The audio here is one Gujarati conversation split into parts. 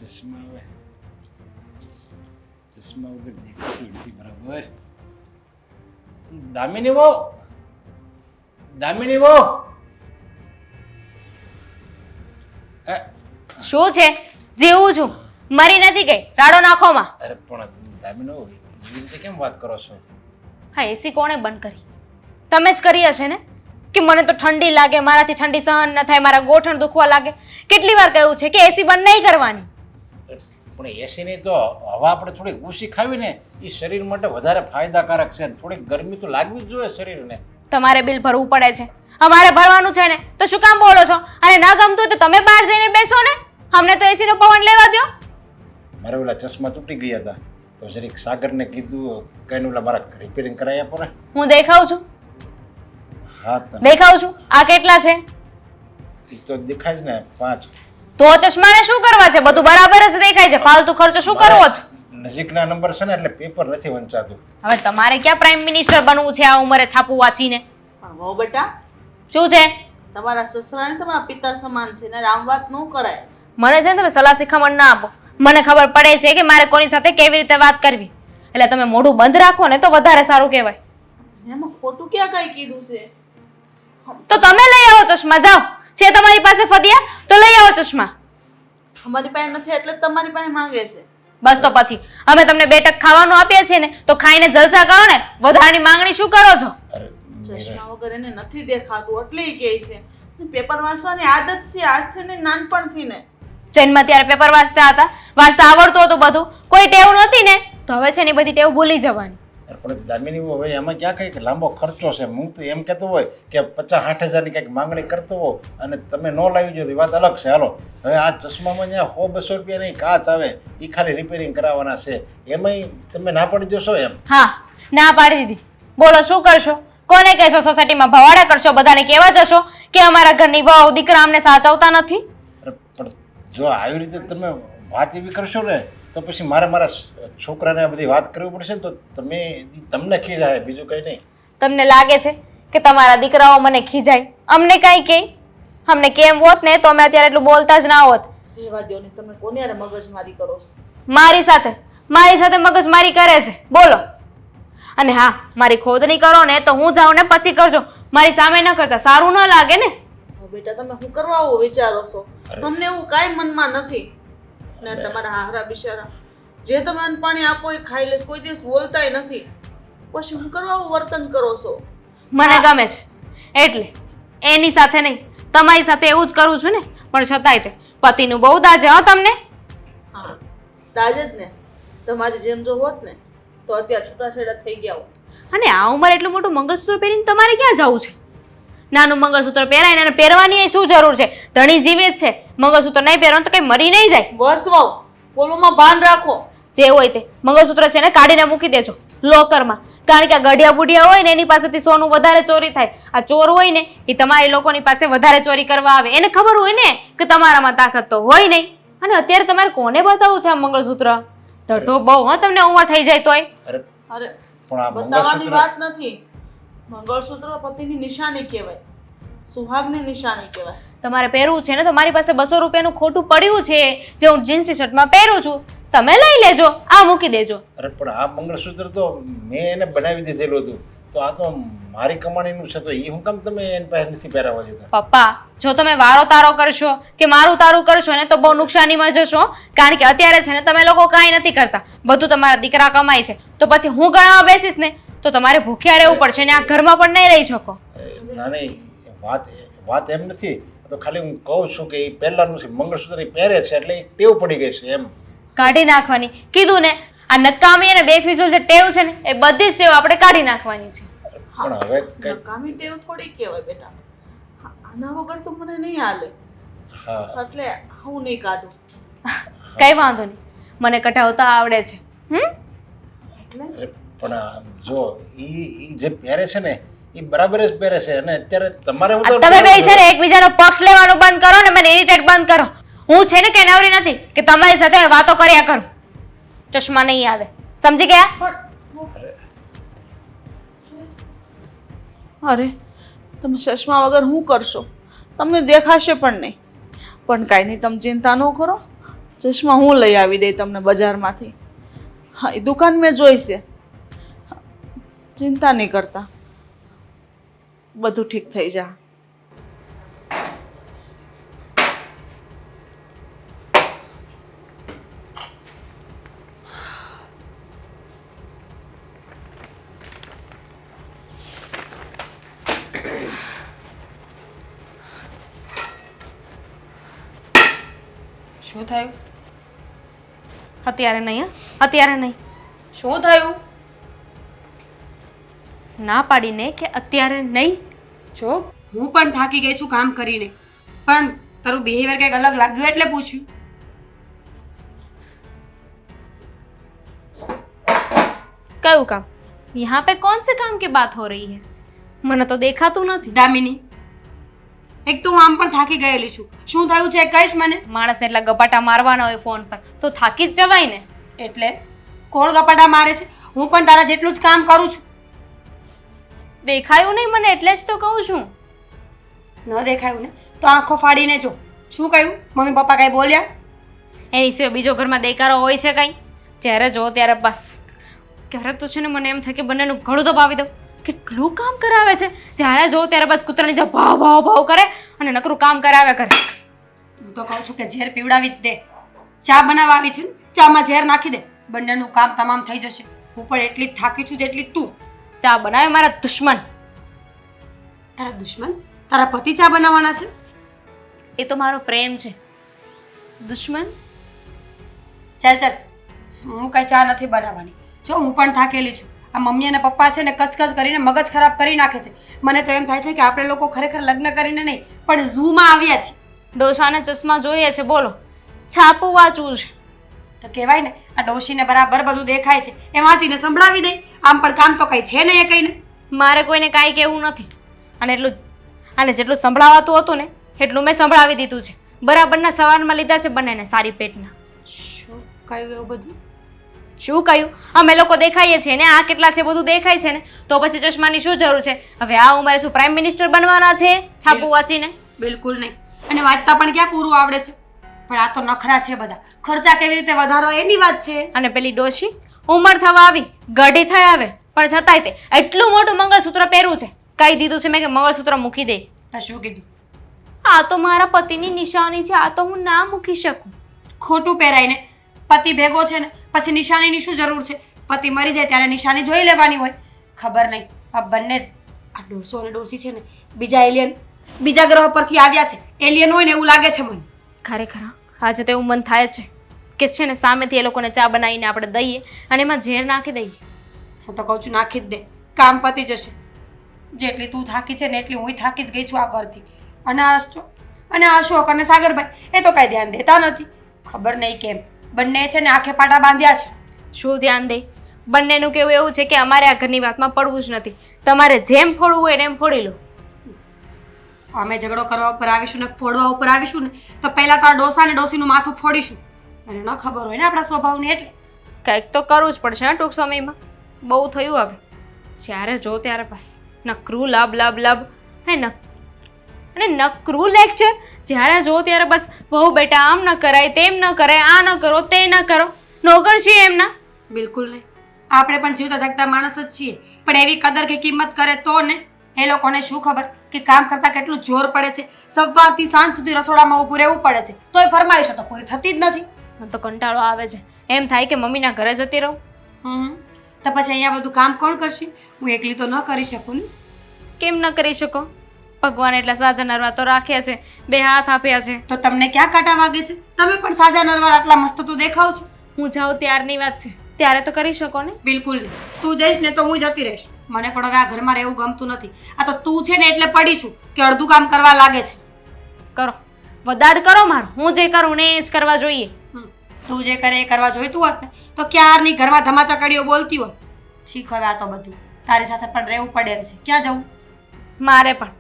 ચશ્મા હવે ચશ્મા વગર દેખાતું નથી બરાબર. દામિની બહુ દામિની બહુ શું છે? જીવું છું, મરી નથી ગઈ. રાડો નાખોમાં. અરે પણ દામિની બહુ એવી રીતે કેમ વાત કરો છો? હા, એસી કોણે બંધ કરી? તમે જ કરી હશે ને કે મને તો ઠંડી લાગે, મારાથી ઠંડી સહન ન થાય, મારા ગોઠણ દુખવા લાગે. કેટલી વાર કહ્યું છે કે એસી બંધ નહીં કરવાની. પણ એસીની તો હવા આપણે થોડીક ઓછી ખાવી ને એ શરીર માટે વધારે ફાયદાકારક છે. થોડીક ગરમી તો લાગવી જ જોઈએ શરીરને. તમારે બિલ ભરવું પડે છે, અમારે ભરવાનું છે ને, તો શું કામ બોલો છો? અને ના ગમતું હોય તો તમે બહાર જઈને બેસો ને, અમને તો એસી નો પવન લેવા દો. મારે ઓલા ચશ્મા તૂટી ગયા હતા તો જરીક સાગરને કીધું કઈ ઓલા મારા રિપેરિંગ કરાવી આપો ને. હું દેખાઉં છું? હા દેખાઉં છું. આ કેટલા છે? એ તો દેખાય જ ને 5. તો ચશ્માને શું કરવા છે? બધું બરાબર જ દેખાય છે, ફાલતુ ખર્ચો શું કરવો છે? નજીકના નંબર છે ને એટલે પેપર નથી વંચાતું. હવે તમારે ક્યાં પ્રાઇમ મિનિસ્ટર બનવું છે આ ઉંમરે છાપું વાંચીને? પણ વહુ બેટા, શું છે? તમારા સસરાને તમારા પિતા સમાન છે ને, આમ વાત ન કરાય. મને છે ને તમે સલાહ શિખામણ ના આપો. મને ખબર પડે છે કે મારે કોની સાથે કેવી રીતે વાત કરવી. એટલે તમે મોઢું બંધ રાખો ને તો વધારે સારું કહેવાય. એમાં ખોટું ક્યાં કઈ કીધું છે? તો તમે લઈ આવો ચશ્મા. જાઓ, છે તમારી પાસે ફદિયા તો લઈ આવો ચશ્મા. અમારી પાસે નથી એટલે જ તમારી પાસે માંગે છે. બસ તો પછી અમે તમને 2 ટક ખાવાનું આપીએ છીએ ને તો ખાઈને જલસા કરો ને, વધારાની માંગણી શું કરો છો? અરે ચશ્મા વગર એને નથી દેખાતું એટલે ઈ કહે છે. પેપર વાંચવાની આદત છે આજથી ને, નાનપણથી ને. જન્મ ત્યારે પેપર વાંચતા હતા, વાંચતા આવડતું હતું બધું, કોઈ ટેવ નહોતી ને, તો હવે છે ને બધી ટેવ ભૂલી જવાની. પણ દામિની હવે એમાં ક્યાં કંઈક લાંબો ખર્ચો છે. હું તો એમ કહેતો હોય કે 50-60 હજારની કંઈક માંગણી કરતો હો અને તમે ન લાવી જો વાત અલગ છે. હાલો હવે આ ચશ્મામાં જ્યાં 100-200 રૂપિયાની કાચ આવે એ ખાલી રિપેરિંગ કરાવવાના છે, એમાંય તમે ના પડી જશો એમ? હા, ના પાડી દીધી. બોલો શું કરશો? કોને કહેશો? સોસાયટીમાં ભવાડા કરશો? બધાને કહેવા જશો કે અમારા ઘરની વહુ દીકરા અમને સાચવતા નથી? પણ જો આવી રીતે તમે વાત એવી કરશો ને તો પછી મારા છોકરાને આ બધી વાત કરવી પડશે ને, તો તમને ખીજાય, બીજું કંઈ નહીં. તમને લાગે છે કે તમારા દીકરાઓ મને ખીજાય? અમને કાંઈ કહે? અમને કેમ હોત ને તો અમે અત્યારે એટલું બોલતા જ ના હોત. રહેવા દો ને, તમે કોની હારે મગજમારી કરો છો? મારી સાથે મગજમારી કરે છે. બોલો. અને હા, મારી ખોદણી કરો ને તો હું જાઉં ને પછી કરજો, મારી સામે ન કરતા. સારું ન લાગે ને. બેટા તમે શું કરવા આવો વિચારો છો? અમને એવું કાંઈ મનમાં નથી ને. તમારા હારા બિચારા જે તમે અન્ન પાણી આપો એ ખાઈ લેશ, કોઈ દિવસ બોલતાય નથી. પછી શું કરવા આવું વર્તન કરો છો? મને ગમે છે એટલે એની સાથે નહીં, તમારી સાથે એવું જ કરું છું ને. પણ છતાંય તે પતિનું બહુ દાજે હો તમને. હા, દાજ જ ને. તમારી જેમ જો હોત ને તો અત્યારે છૂટાછેડા થઈ ગયા હોત. અને આ ઉંમર એટલું મોટું મંગળસૂત્ર પહેરીને તમારે ક્યાં જવું છે? નાનું મંગળસૂત્ર પહેરાય ને પહેરવાની શું જરૂર છે? ધણી જીવિત છે, મંગળસૂત્ર નહીં પહેરવાનું તો કઈ મરી નહીં જાય. બસ વાવ, બોલવામાં ભાન રાખો. જે હોય તે મંગળસૂત્ર છે ને કાઢીને મૂકી દેજો લોકરમાં. કારણ કે આ ગઢિયા બુઢિયા હોય ને એની પાસેથી સોનું વધારે ચોરી થાય. આ ચોર હોય ને એ તમારી લોકોની પાસે વધારે ચોરી કરવા આવે. એને ખબર હોય ને કે તમારામાં તાકાત તો હોય નહીં. અને અત્યારે તમારે કોને બતાવવું છે આ મંગળસૂત્ર? ઢઢો બહુ હો તમને ઉંમર થઈ જાય તોય. અરે પણ આ બતાવવાની વાત નથી. મંગળસૂત્ર પતિની નિશાની કહેવાય, સુહાગની નિશાની કહેવાય. તમારે પહેરવું છે ને તો મારી પાસે 200 રૂપિયાનું ખોટું પડ્યું છે જે હું જીન્સ ટી શર્ટમાં પહેરું છું, તમે લઈ લેજો, આ મૂકી દેજો. અરે પણ આ મંગળસૂત્ર તો મેં એને બનાવી દીધેલું હતું, તો આ તો મારી કમાણીનું છે, તો એ હું કામ તમે એની પાસે નથી પહેરાવવા દેતા? પપ્પા, જો તમે વારો તારો કરશો કે મારું તારું કરશો ને તો બહુ નુકસાનીમાં જશો. કારણ કે અત્યારે છે ને તમે લોકો કાંઈ નથી કરતા, બધું તમારા દીકરા કમાય છે. તો પછી હું ગણાવવા બેસીશ ને તો તમારે ભૂખ્યા રહેવું પડશે ને આ ઘરમાં પણ નહીં રહી શકો. ના નહીં, વાત એમ નથી. તો ખાલી હું કહું છું કે એ પહેલાનું છે, મંગળસૂત્ર પહેરે છે એટલે ટેવ પડી ગઈ છે એમ. કાઢી નાખવાની કીધું ને. આ નકામી અને બેફિઝુલ જે ટેવ છે ને એ બધી જ ટેવ આપણે કાઢી નાખવાની છે. પણ હવે નકામી ટેવ થોડી કહેવાય બેટા. આના વગર તો મને નહીં હાલે. હા, એટલે હું નહીં કાઢું. કઈ વાંધો નહીં, મને કઢાવતા આવડે છે. એટલે પણ જો ઈ જે પહેરે છે ને એ બરાબર જ પહેરે છે. અને અત્યારે તમારે તમે બે છે ને એકબીજાનો પક્ષ લેવાનું બંધ કરો ને મને ઇરિટેટ બંધ કરો. હું છે ને કે નવરી નથી કે તમારી સાથે વાતો કર્યા કરું. ચશ્મા નહીં આવે, સમજી ગયા? અરે તમે ચશ્મા વગર શું કરશો? તમને દેખાશે પણ નહીં. પણ કાંઈ નહીં, તમે ચિંતા ન કરો. ચશ્મા હું લઈ આવી દઈ તમને બજારમાંથી. હા, એ દુકાન મેં જોઈ છે. ચિંતા નહીં કરતા, બધું ઠીક થઈ જા. શું થયું? અત્યારે નહીં હા, અત્યારે નહીં. શું થયું? ના પાડીને કે અત્યારે નહીં. જો હું પણ થાકી ગઈ છું કામ કરીને, પણ તારું બિહેવિયર કંઈક અલગ લાગ્યું એટલે પૂછ્યું. કયું કામ? यहाँ पे कौन से काम की बात हो रही है? મને તો દેખાતું નથી. દામિની, એક તો હું આમ પણ થાકી ગયેલી છું. શું થયું છે એ કહીશ મને? માણસને એટલા ગપાટા મારવાના હોય ફોન પર તો થાકી જ જવાય ને. એટલે કોણ ગપાટા મારે છે? હું પણ તારા જેટલું જ કામ કરું છું. દેખાયું નહીં મને એટલે જ તો કહું છું. ન દેખાયું ને તો આંખો ફાડીને જો. શું કહ્યું? મમ્મી પપ્પા કાંઈ બોલ્યા? એની સિવાય બીજો ઘરમાં દેકારો હોય છે કાંઈ? જ્યારે જો ત્યારે બસ. ક્યારેક તો છે ને મને એમ થાય કે બંનેનું ગળું તો પાવી દઉં. કેટલું કામ કરાવે છે, જ્યારે જો ત્યારે બસ કૂતરાની જેમ ભાવ ભાવ ભાવ કરે અને નકરું કામ કરાવ્યા કરે. હું તો કહું છું કે ઝેર પીવડાવી જ દે. ચા બનાવવા આવી છે ને, ચામાં ઝેર નાખી દે, બંનેનું કામ તમામ થઈ જશે. હું પણ એટલી જ થાકી છું જેટલી તું. ચા બનાવે મારા દુશ્મન. તારા દુશ્મન? તારા પતિ ચા બનાવવાના છે? એ તો મારો પ્રેમ છે. દુશ્મન? ચાલ ચાલ, હું કઈ ચા નથી બનાવવાની. જો હું પણ થાકેલી છું. આ મમ્મી અને પપ્પા છે ને કચકચ કરીને મગજ ખરાબ કરી નાખે છે. મને તો એમ થાય છે કે આપણે લોકો ખરેખર લગ્ન કરીને નહીં પણ ઝૂમાં આવ્યા છીએ. ડોસાને ચશ્મા જોઈએ છે બોલો, છાપું વાંચવું છે. તો કહેવાય ને આ ડોશીને બરાબર બધું દેખાય છે, એ વાંચીને સંભળાવી દે. આમ પણ કામ તો કઈ છે નહીં એ કહીને. મારે કોઈને કાંઈ કહેવું નથી. અને જેટલું સંભળાવાતું હતું ને એટલું મેં સંભળાવી દીધું છે. બરાબરના સવારમાં લીધા છે બંનેને સારી પેટના. શું કહ્યું એવું બધું? શું કહ્યું? અમે લોકો દેખાઈએ છીએ ને, આ કેટલા છે બધું દેખાય છે ને, તો પછી ચશ્માની શું જરૂર છે? હવે આ ઉંમરે શું પ્રાઇમ મિનિસ્ટર બનવાના છે છાપું વાંચીને? બિલકુલ નહીં. અને વાંચતા પણ ક્યાં પૂરું આવડે છે? પણ આ તો નખરા છે બધા. ખર્ચા કેવી રીતે વધારો એની વાત છે. અને પેલી ડોશી ઉંમર થવા આવી, ગઢી થઈ આવે, પણ છતાંય તે એટલું મોટું મંગળસૂત્ર પહેરવું છે. કહી દીધું છે મેં કે મંગળસૂત્ર મૂકી દે. તો શું કીધું? આ તો મારા પતિની નિશાની છે, આ તો હું ના મૂકી શકું. ખોટું પહેરાય ને. પતિ ભેગો છે ને પછી નિશાનીની શું જરૂર છે? પતિ મરી જાય ત્યારે નિશાની જોઈ લેવાની હોય. ખબર નહીં આ બંને આ ડોસો અને ડોસી છે ને બીજા ગ્રહ પરથી આવ્યા છે. એલિયન હોય ને એવું લાગે છે મને. ખરેખર આજે તો એવું મન થાય છે કે છે ને સામેથી એ લોકોને ચા બનાવીને આપણે દઈએ અને એમાં ઝેર નાખી દઈએ. હું તો કહું છું નાખી જ દે, કામ પતી જશે. જેટલી તું થાકી છે ને એટલી હું થાકી જ ગઈ છું આ ઘરથી. અને અશોક અને સાગરભાઈ એ તો કાંઈ ધ્યાન દેતા નથી. ખબર નહીં કેમ બંને છે ને આંખે પાટા બાંધ્યા છે. શું ધ્યાન દે? બંનેનું કેવું એવું છે કે અમારે આ ઘરની વાતમાં પડવું જ નથી. તમારે જેમ ફોડવું હોય ને એમ ફોડી લો. અમે ઝઘડો કરવા ઉપર આવીશું ને ફોડવા ઉપર આવીશું ને તો પહેલા તો આ ડોસા ને ડોસીનું માથું ફોડીશું. અને ન ખબર હોય ને આપણા સ્વભાવને એટલે કંઈક તો કરવું જ પડશે ટૂંક સમયમાં. બહુ થયું હવે. જ્યારે જો ત્યારે બસ નકરું લબ અને નકરું લેક્ચર. જ્યારે જો ત્યારે બસ બહુ બેટા આમ ન કરાય, તેમ ન કરાય, આ ન કરો, તે ન કરો. નોકર છીએ એમના? બિલકુલ નહીં. આપણે પણ જીવતા જાગતા માણસ જ છીએ, પણ એવી કદર કે કિંમત કરે તો ને. એ લોકોને શું ખબર કે કામ કરતા કેટલું જોર પડે છે. સવારથી સાંજ સુધી રસોડામાં ઊભું રહેવું પડે છે, તોય ફરમાઈશો તો પૂરી થતી જ નથી. મને તો કંટાળો આવે છે. એમ થાય કે મમ્મીના ઘરે જતી રહું. તો પછી અહીંયા બધું કામ કોણ કરશે? હું એકલી તો ન કરી શકું ને. કેમ ન કરી શકો? ભગવાન એટલા સાજા નરવા તો રાખ્યા છે, બે હાથ આપ્યા છે. તો તમને ક્યાં કાંટા વાગે છે? તમે પણ સાજા નરવા આટલા મસ્ત તો દેખાવ છો. હું જાઉં ત્યારની વાત છે, ત્યારે તો કરી શકો ને. બિલકુલ નહીં. તું જઈશ ને તો હું જતી રહીશ. મને પણ હવે આ ઘરમાં રહેવું ગમતું નથી. આ તો તું છે ને એટલે પડી છું કે અડધું કામ કરવા લાગે છે. કરો વધાડ કરો મારું. હું જે કરું ને એ જ કરવા જોઈએ. તું જે કરે એ કરવા જોઈતું હોત ને તો ક્યારની ઘરમાં ધમાચકડીઓ બોલતી હોત. શીખ હવે આ તો બધું. તારી સાથે પણ રહેવું પડે એમ છે. ક્યાં જવું? મારે પણ.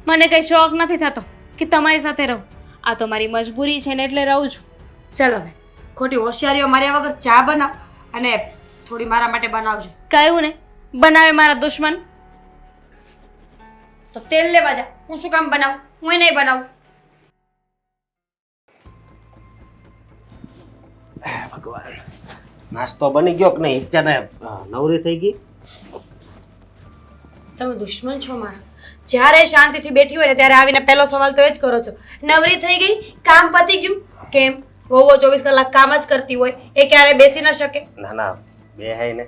મને કંઈ શોખ નથી થતો કે તમારી સાથે રહું. આ તો મારી મજબૂરી છે ને એટલે રહું છું. ચાલ હવે ખોટી હોશિયારીઓ માર્યા વગર ચા બનાવ અને થોડી મારા માટે બનાવજે. કહ્યું ને બનાવે મારા દુશ્મન. તો તેલ લેવા જા. હું શું કામ બનાવું? હું નહીં બનાવું. ભગવાન, નાસ્તો બની ગયો કે નહીં? અત્યારે નવરી થઈ ગઈ? તમે દુશ્મન છો મારા. જ્યારે શાંતિથી બેઠી હોય ને ત્યારે આવીને પહેલો સવાલ તો એ જ કરો છો, નવરી થઈ ગઈ, કામ પતી ગયું? કેમ વહુઓ 24 કલાક કામ જ કરતી હોય, એ ક્યારે બેસી ન શકે? ના ના, બેહાય ને,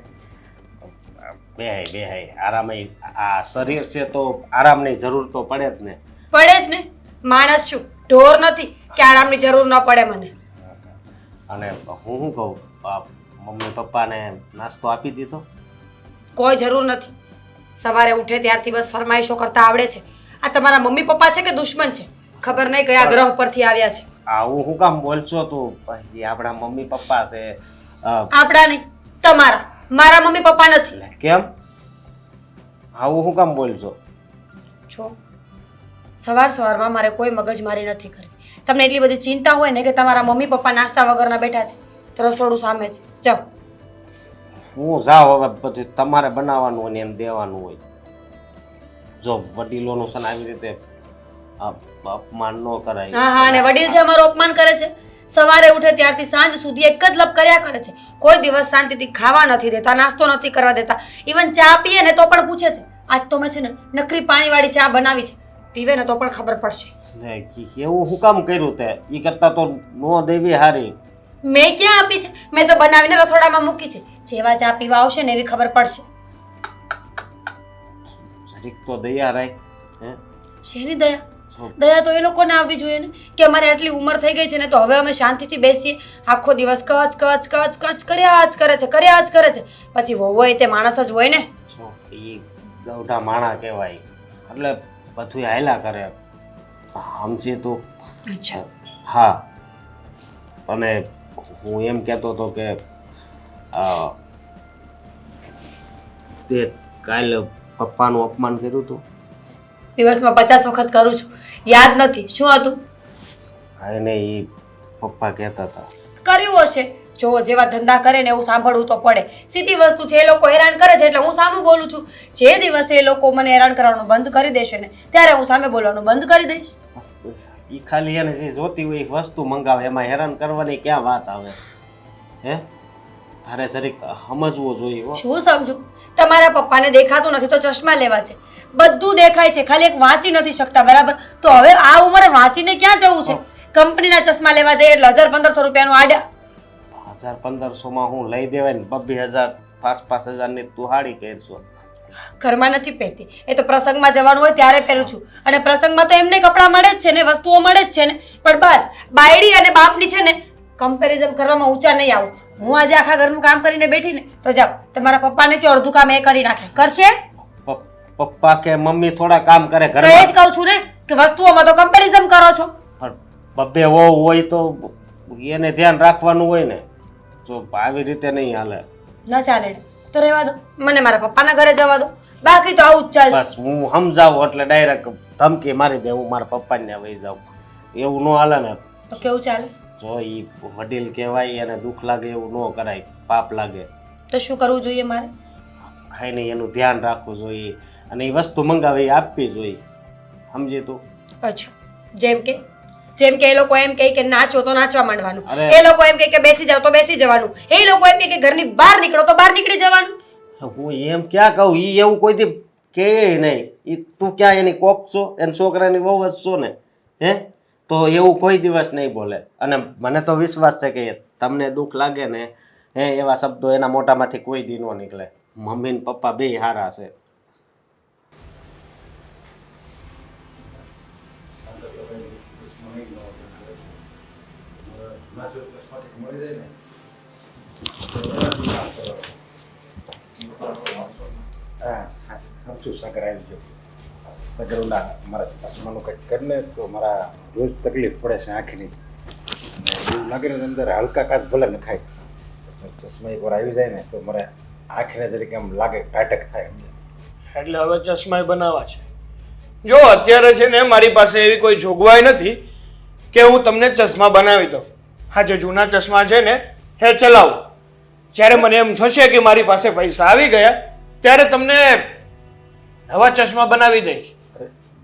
બેહાય આરામ. આ શરીર છે તો આરામની જરૂર તો પડે જ ને. પડે જ ને, માણસ છું, ઢોર નથી કે આરામની જરૂર ન પડે મને. અને હું શું કહું, મમ્મી પપ્પાને નાસ્તો આપી દીધો? કોઈ જરૂર નથી. સવારે ઉઠે ત્યારથી બસ ફરમાઈશો કરતા આવડે છે. આ તમારા મમ્મી પપ્પા છે કે દુશ્મન છે? ખબર નહીં કયા ગ્રહ પરથી આવ્યા છે. આવું હું કામ બોલશો તું? એ આપણા મમ્મી પપ્પા છે. આપણા નહીં, તમારા. મારા મમ્મી પપ્પા નથી. કેમ આવું હું કામ બોલશો? છો સવારમાં મારે કોઈ મગજમારી નથી કરવી. તમને એટલી બધી ચિંતા હોય ને કે તમારા મમ્મી પપ્પા નાસ્તા વગરના બેઠા છે તો રસોડું સામે છે, જાઓ. હું જાઉં હવે, બધું તમારે બનાવવાનું હોય ને એમ દેવાનું હોય. જો વડીલોનું છે ને આવી રીતે અપમાન ન કરાય. હા, અને વડીલ છે અમારું અપમાન કરે છે. સવારે ઉઠે ત્યારથી સાંજ સુધી એક જ લપ કર્યા કરે છે. કોઈ દિવસ શાંતિથી ખાવા નથી દેતા, નાસ્તો નથી કરવા દેતા. ઇવન ચા પીએ ને તો પણ પૂછે છે. આજ તો મેં છે ને નકરી પાણીવાળી ચા બનાવી છે, પીવે ને તો પણ ખબર પડશે. એવું હું કામ કર્યું તે? ઈ કરતા તો નો દેવી હારી. મેં ક્યાં આપી છે? મેં તો બનાવીને રસોડામાં મૂકી છે. જેવા ચા પીવા આવશે ને એવી ખબર પડશે. જરીક તો દયા રાખ. હે શેની દયા? દયા તો એ લોકોને આવવી જોઈએ ને કે અમારે આટલી ઉંમર થઈ ગઈ છે ને તો હવે અમે શાંતિથી બેસીએ. આખો દિવસ કચ કચ કચ કચ કર્યા જ કરે છે. પછી વહુ હોય તે માણસ જ હોય ને. ઈ ગૌઢા માણા કહેવાય, એટલે બધું હાયલા કરે. સમજી તું? અચ્છા. હા, અને હું એમ કહેતો હતો કે તે કાલે પપ્પાનું અપમાન કર્યું હતું. દિવસમાં 50 વખત કરું છું, યાદ નથી. શું હતું? કાંઈ નહીં, પપ્પા કહેતા હતા. કર્યું હશે. જો જેવા ધંધા કરે ને એવું સાંભળવું તો પડે. સીધી વસ્તુ છે, એ લોકો હેરાન કરે છે એટલે હું સામે બોલું છું. જે દિવસે એ લોકો મને હેરાન કરવાનું બંધ કરી દેશે ને ત્યારે હું સામે બોલવાનું બંધ કરી દઈશ. ઈ ખાલી એને જે જોતી હોય એ વસ્તુ મંગાવે, એમાં હેરાન કરવાની ક્યાં વાત આવે? હે, તારે જરીક સમજવું જોઈએ. શું સમજુ? તમારા પપ્પાને દેખાતું નથી તો ચશ્મા લેવા છે. બધું દેખાય છે, ખાલી એક વાંચી નથી શકતા, બરાબર? તો હવે આ ઉંમરે વાંચીને ક્યાં જવું છે? કંપનીના ચશ્મા લેવા જઈએ એટલે 1000-1500 રૂપિયાનું આડ્યા. 1000-1500 માં હું લઈ દેવાય ને? 2000 5,000 ની તું હાડી પહેરશો. ઘરમાં નથી પહેરતી, એ તો પ્રસંગમાં જવાનું હોય ત્યારે પહેરું છું. અને પ્રસંગમાં તો એમને કપડાં મળે જ છે ને, વસ્તુઓ મળે જ છે ને. પણ બસ બાયડી અને બાપની છે ને કમ્પેરિઝન કરવામાં ઊંચા નહીં આવું. હું આજે આખા ઘરનું કામ કરીને બેઠી ને તો જાઓ તમારા પપ્પાને કે અડધું કામ એ કરી નાખે. કરશે? પપ્પા કે મમ્મી થોડા કામ કરે તો એ જ કહું છું ને કે વસ્તુઓમાં તો કમ્પેરિઝન કરો છો. બબ્બે વહુ હોય તો એને ધ્યાન રાખવાનું હોય ને. જો આવી રીતે નહીં હાલે. ન ચાલે તો રહેવા દો, મને મારા પપ્પાના ઘરે જવા દો. બાકી તો આવું જ ચાલશે. બસ હું સમજાવું એટલે ડાયરેક્ટ ધમકી મારી દે હું મારા પપ્પાને વહી જાઉં. એવું ન હાલે ને. તો કેવું ચાલે? જો ઈ વડીલ કહેવાય, એને દુઃખ લાગે એવું ન કરાય, પાપ લાગે. તો શું કરવું જોઈએ મારે? ખાઈ નહીં એનું ધ્યાન રાખવું જોઈએ અને એ વસ્તુ મંગાવે એ આપવી જોઈએ. સમજી તું? અચ્છા, જેમ કે એ લોકો એમ કહે કે નાચો તો નાચવા માંડવાનું, અરે. એ લોકો એમ કહે કે બેસી જાવ તો બેસી જવાનું, એ લોકો એમ કહે કે ઘરની બહાર નીકળો તો બહાર નીકળી જવાનું. હું એમ ક્યાં કહું? ઈ એવું કોઈ દી કહે નહીં. ઈ તું ક્યાં એની કોક છો? એના છોકરાની વહુ જ છો ને? હે, તો એવું કોઈ દિવસ નહીં બોલે. અને મને તો વિશ્વાસ છે કે તમને દુઃખ લાગે ને હે એવા શબ્દો એના મોઢામાંથી કોઈ દી ન નીકળે. મમ્મી ને પપ્પા બેય હારા છે. સગર આવી ગયો. સગરના મારા ચશ્માનું કંઈક કરીને તો મારા રોજ તકલીફ પડે છે આંખની. એવું લાગે ને અંદર હલકા કાચ ભલે ન ખાય, ચશ્મા એક વાર આવી જાય ને તો મારે આંખને જરીક એમ લાગે ટાટક થાય. એટલે હવે ચશ્મા બનાવવા છે. જો અત્યારે છે ને મારી પાસે એવી કોઈ જોગવાઈ નથી કે હું તમને ચશ્મા બનાવી દઉં. હા, જે જૂના ચશ્મા છે ને એ ચલાવું. જ્યારે મને એમ થશે કે મારી પાસે પૈસા આવી ગયા ત્યારે તમને નવા ચશ્મા બનાવી દઈશ.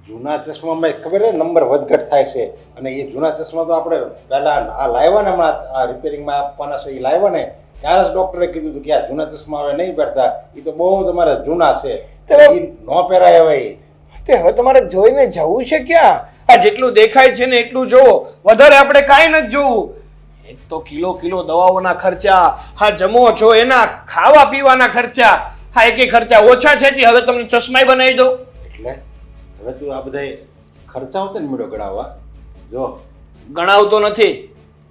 જૂના ચશ્મામાં ખબર છે નંબર વધઘટ થાય છે, અને એ જૂના ચશ્મા તો આપણે પહેલાં આ લાવ્યા ને હમણાં આ રિપેરિંગમાં આપવાના છે, એ લાવ્યા ને ત્યારે જ ડૉક્ટરે કીધું હતું કે આ જૂના ચશ્મા હવે નહીં પહેરતા, એ તો બહુ તમારે જૂના છે, એ ન પહેરાય હવે. તે હવે તમારે જોઈને જવું છે ક્યાં? આ જેટલું દેખાય છે ને એટલું જોવો, વધારે આપણે કાંઈ નથી જોવું. એક તો કિલો દવાઓના ખર્ચા, હા જમો છો એના ખાવા પીવાના ખર્ચા, હા એકે ખર્ચા ઓછા છે કે હવે તમને ચશ્માય બનાવી દો. એટલે હવે તું આ બધા ખર્ચા હોતે ને મેળો ગણાવવા જો. ગણાવતો નથી,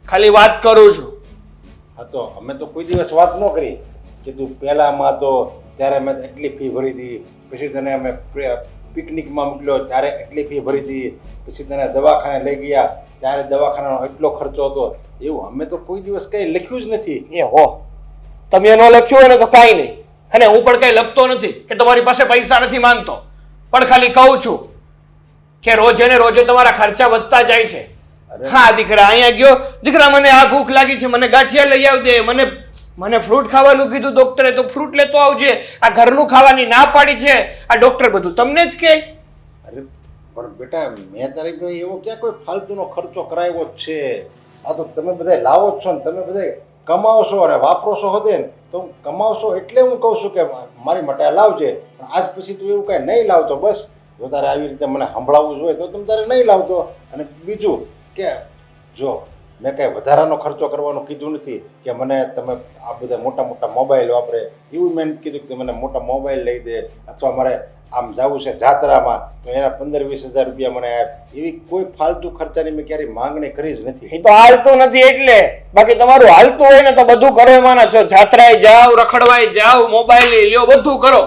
ખાલી વાત કરું છું. હા તો અમે તો કોઈ દિવસ વાત ન કરી કે તું પહેલાંમાં તો ત્યારે મેં એટલી ફી ભરી હતી, પછી તને અમે પિકનિકમાં મોકલ્યો ત્યારે એટલી ફી ભરી હતી, પછી તને દવાખાને લઈ ગયા ત્યારે દવાખાનાનો એટલો ખર્ચો હતો, એવું અમે તો કોઈ દિવસ કંઈ લખ્યું જ નથી. એ હો, તમે ન લખ્યું હોય ને તો કાંઈ નહીં, અને હું પણ કંઈ લખતો નથી કે તમારી પાસે પૈસા નથી માંગતો, પણ ખાલી કહું છું કે રોજે ને રોજે તમારા ખર્ચા વધતા જાય છે. હા દીકરા અહીંયા ગયો, દીકરા મને આ ભૂખ લાગી છે, મને ગાંઠિયા લઈ આવ દે, મને ફ્રૂટ ખાવાનું કીધું ડોક્ટરે તો ફ્રૂટ લેતો આવજે, આ ઘરનું ખાવાની ના પાડી છે આ ડોક્ટર, બધું તમને જ કહે. અરે પણ બેટા મેં તારી કોઈ એવો ક્યાં કોઈ ફાલતુનો ખર્ચો કરાવ્યો જ છે? આ તો તમે બધા લાવો જ છો ને, તમે બધા કમાવશો અને વાપરો છો હોતે ને તો કમાવશો એટલે હું કહું છું કે મારી માટે આ લાવજે, પણ આજ પછી તું એવું કાંઈ નહીં લાવતો, બસ જો તારે આવી રીતે મને સંભળાવવું જોઈએ તો તમે તારે નહીં લાવતો. અને બીજું કે જો મેં કાંઈ વધારાનો ખર્ચો કરવાનું કીધું નથી કે મને તમે આ બધા મોટા મોટા મોબાઈલ વાપરે, એવું મેં કીધું કે મને મોટા મોબાઈલ લઈ દે, અથવા મારે આમ જવું છે જાત્રામાં તો એના 15-20 હજાર રૂપિયા મને આપ, એવી કોઈ ફાલતુ ખર્ચાની મેં ક્યારેય માંગણી કરી જ નથી. એ તો હાલતું નથી એટલે, બાકી તમારું હાલતું હોય ને તો બધું કરો એમાંના છો, જાત્રાએ જાઓ, રખડવાય જાઓ, મોબાઈલ લ્યો, બધું કરો.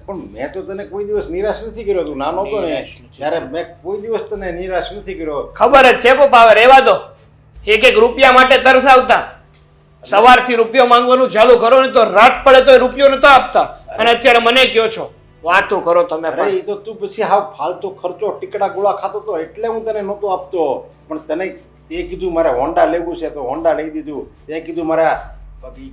પણ મેં તો તને કોઈ દિવસ નિરાશ નથી કર્યો, તું નાનો હતો ને ત્યારે મેં કોઈ દિવસ તને નિરાશ નથી કર્યો. ખબર જ છે પપ્પા, હવે રહેવા દો. એક રૂપિયા માટે તરસાવતા, સવારથી રૂપિયો માંગવાનું ચાલુ કરો ને તો રાત પડે તો રૂપિયો નતો આપતા, અને અત્યારે મને કયો છો વાતો કરો તમે. અરે એ તો તું પછી હાવ ફાલતુ ખર્ચો ટીકડા ગોળા ખાતો તો એટલે હું તને નહોતો આપતો, પણ તને તે કીધું મારે હોન્ડા લેવું છે તો હોન્ડા લઈ દીધું, તે કીધું મારે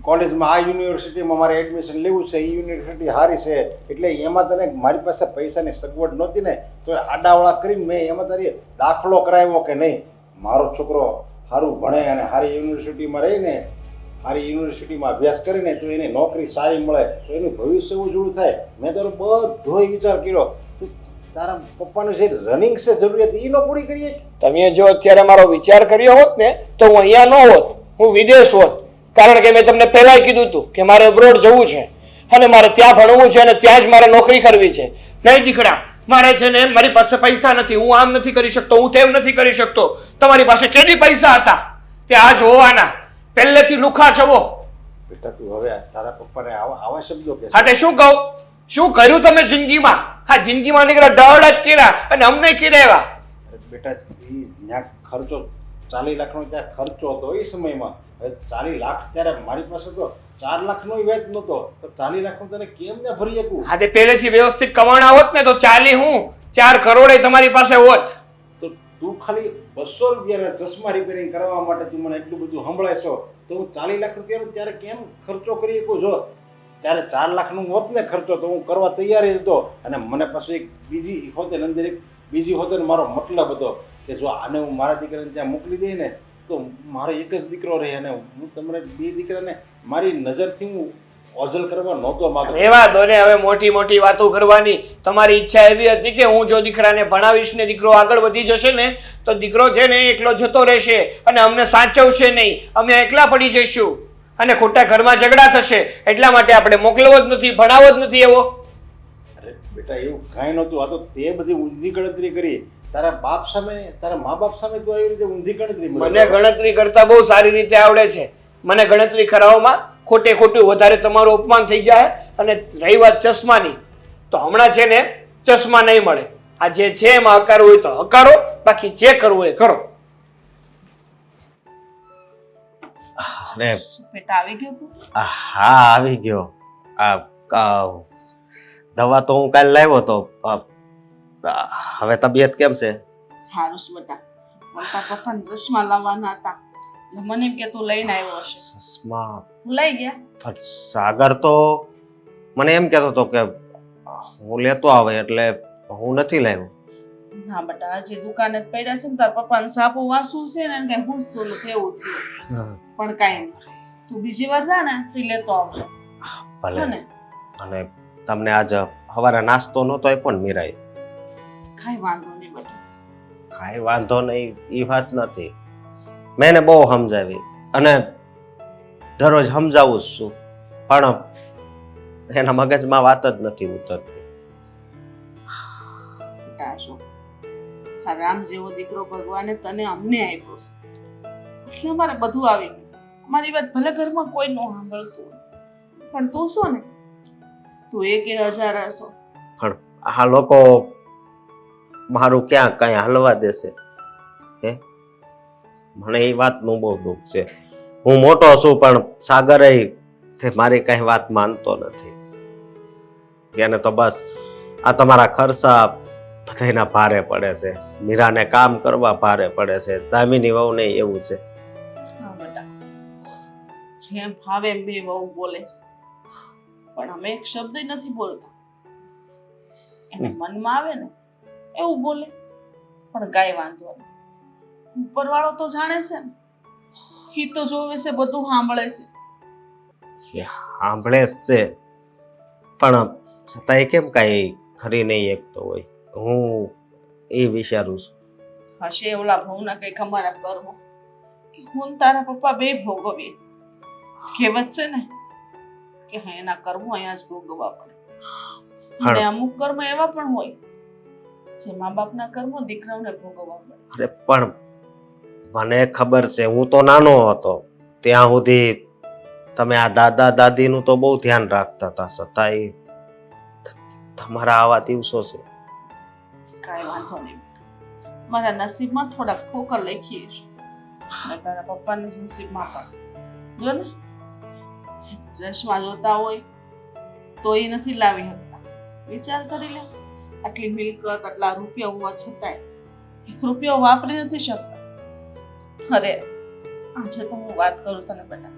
કોલેજમાં આ યુનિવર્સિટીમાં મારે એડમિશન લેવું છે, એ યુનિવર્સિટી સારી છે, એટલે એમાં તને મારી પાસે પૈસાની સગવડ નહોતી ને તો આડાવડા કરીને મેં એમાં તારી દાખલો કરાવ્યો કે નહીં, મારો છોકરો સારું ભણે અને સારી યુનિવર્સિટીમાં રહીને સારી યુનિવર્સિટીમાં અભ્યાસ કરીને તો એને નોકરી સારી મળે તો એનું ભવિષ્ય ઉજળું થાય. મેં તારો બધો વિચાર કર્યો, તું તારા પપ્પાનું જે રનિંગ છે જરૂરિયાત એ ન પૂરી કરીએ. તમે જો અત્યારે મારો વિચાર કર્યો હોત ને તો હું અહીંયા ન હોત, હું વિદેશ હોત, કારણ કે મેં તમને પહેલાય કીધું હતું કે મારે અબ્રોડ જવું છે અને મારે ત્યાં ભણવું છે અને ત્યાં જ મારે નોકરી કરવી છે. નહીં દીકરા, મારે છે ને મારી પાસે પૈસા નથી, હું આમ નથી કરી શકતો, હું તેમ નથી કરી શકતો. તમારી પાસે કેટલી પૈસા હતા તે આજ હોવાના, પહેલેથી લુખા છવો. બેટા તું હવે તારા પપ્પાને આવા શબ્દો કે હા તે શું કહું, શું કર્યું તમે જિંદગીમાં? હા જિંદગીમાં નીકળ્યા દોડ જ કર્યા અને અમને કર્યા. બેટા ત્યાં ખર્ચો 40 લાખનો ત્યાં ખર્ચો હતો એ સમયમાં, હવે 40 લાખ ત્યારે મારી પાસે તો 4 લાખનો વેચ નહોતો, તો 40 લાખનું તને કેમ ને ભરી શકું? હા તે પહેલેથી વ્યવસ્થિત કમાણા હોત ને તો 4 કરોડ તમારી પાસે હોત. તો તું ખાલી 200 રૂપિયાના ચશ્મા રિપેરિંગ કરવા માટે તું મને એટલું બધું સંભળાય છો, તો હું 40 લાખ રૂપિયાનો ત્યારે કેમ ખર્ચો કરી શકું? જો ત્યારે 4 લાખનું હોત ને ખર્ચો તો હું કરવા તૈયાર જ હતો, અને મને પાછું એક બીજી હોતે અંદર એક બીજી હોતે મારો મતલબ હતો કે જો આને હું મારા દીકરાને ત્યાં મોકલી દઈ ને તો મારો એક જ દીકરો રહે, અને હું તમને 2 દીકરાને મારી નજરથી હું ઓઝલ કરવા નહોતો માંગતો. એવા દો ને હવે મોટી મોટી વાતો કરવાની. તમારી ઈચ્છા એવી હતી કે હું જો દીકરાને ભણાવીશ ને દીકરો આગળ વધી જશે ને તો દીકરો છે ને એકલો જતો રહેશે અને અમને સાચવશે નહીં, અમે એકલા પડી જઈશું અને ખોટા ઘરમાં ઝઘડા થશે, એટલા માટે આપણે મોકલવો જ નથી, ભણાવો જ નથી. એવો અરે બેટા એવું કાંઈ નહોતું, આ તો તે બધી ઊંધી ગણતરી કરી તારા બાપ સામે, તારા મા બાપ સામે તું આવી રીતે ઊંધી ગણતરી. મને ગણતરી કરતા બહુ સારી રીતે આવડે છે, મને ગણતરી કરાવવામાં ખોટે ખોટું વધારે તમારું અપમાન થઈ જાય. અને રહી વાત ચશ્માની, તો હમણાં છે ને ચશ્મા નહીં મળે, આ જે છે એમાં હકારવું હોય તો હકારો, બાકી જે કરવું હોય કરો. અરે બેટા આવી ગયો તું? હા આવી ગયો. આ દવા તો હું કાલે લાવ્યો તો, હવે તબિયત કેમ છે? હારું છે બેટા, મોટા પપ્પાને ચશ્મા લાવવાના હતા, મને એમ કે તું લઈને આવ્યો હશે. ચશ્મા હું લઈ ગયા. પણ સાગર તો મને એમ કહેતો હતો કે હું લેતો આવે એટલે હું નથી લાવ્યો. ના બેટા હજી દુકાને જ પડ્યા છે ને તાર પપ્પાને સાપુ વાસું છે ને કઈ પૂછતું નથી એવું થયું પણ કાંઈ નહીં તું બીજી વાર જા ને તે લેતો આવજો ભલે હે ને અને તમને આજ સવારે નાસ્તો નહોતો આપ્યો ને મીરાએ કાંઈ વાંધો નહીં બેટા કાંઈ વાંધો નહીં એ વાત નથી મેં એને બહુ સમજાવી અને દરરોજ સમજાવું જ છું પણ એના મગજમાં વાત જ નથી ઉતરતી. બેટા જો આ રામ જેવો દીકરો ભગવાને તને અમને આપ્યો છે એટલે અમારે બધું આવી ગયું અમારી વાત ભલે ઘરમાં કોઈ ન સાંભળતું હોય પણ તું શું ને તું 1000 હશો પણ આ લોકો મારું ક્યાં કઈ હલવા દેશે હે મને એ વાતનું બહુ દુઃખ છે. હું મોટો છું પણ સાગરે મારી કઈ વાત માનતો નથી. એને તો બસ આ તમારા ખર્ચા બધાના ભારે પડે છે, મીરાને કામ કરવા ભારે પડે છે, દામિની વહુ ને એવું છે. હા બેટા જેમ ફાવે એમ બે વહુ બોલે છે પણ અમે એક શબ્દ નથી બોલતા એને મનમાં આવે ને એવું બોલે પણ કાંઈ વાંધો નહીં ઉપરવાળો તો જાણે છે ને ઈ તો જોવે છે બધું સાંભળે છે સાંભળે જ છે પણ છતાંય કેમ કઈ ખરી નહીં એકતો હોય હું એ વિચારું છું. હશે ઓલા ભવના કંઈક અમારા કર્મ કે હું ને તારા પપ્પા બે ભોગવીએ કહેવત છે ને કે હા એના કર્મો અહીંયા જ ભોગવવા પડે અને અમુક કર્મ એવા પણ હોય જે મા બાપના કર્મો દીકરાઓને ભોગવવા પડે. અરે પણ મને ખબર છે હું તો નાનો હતો ત્યાં સુધી તમે આ દાદા દાદીનું તો બહુ ધ્યાન રાખતા હતા છતાંય તમારા આવા દિવસો છે. કાંઈ વાંધો નહીં મારા નસીબમાં થોડા ઠોકર લખીએ છે અને તારા પપ્પાના નસીબમાં પણ જો ને ચશ્મા જોતા હોય તો એ નથી લાવી શકતા. વિચાર કરી લે આટલી મિલકત આટલા રૂપિયા હોવા છતાંય 1 રૂપિયો વાપરી નથી શકતા. અરે આજે તો હું વાત કરું તને બેટા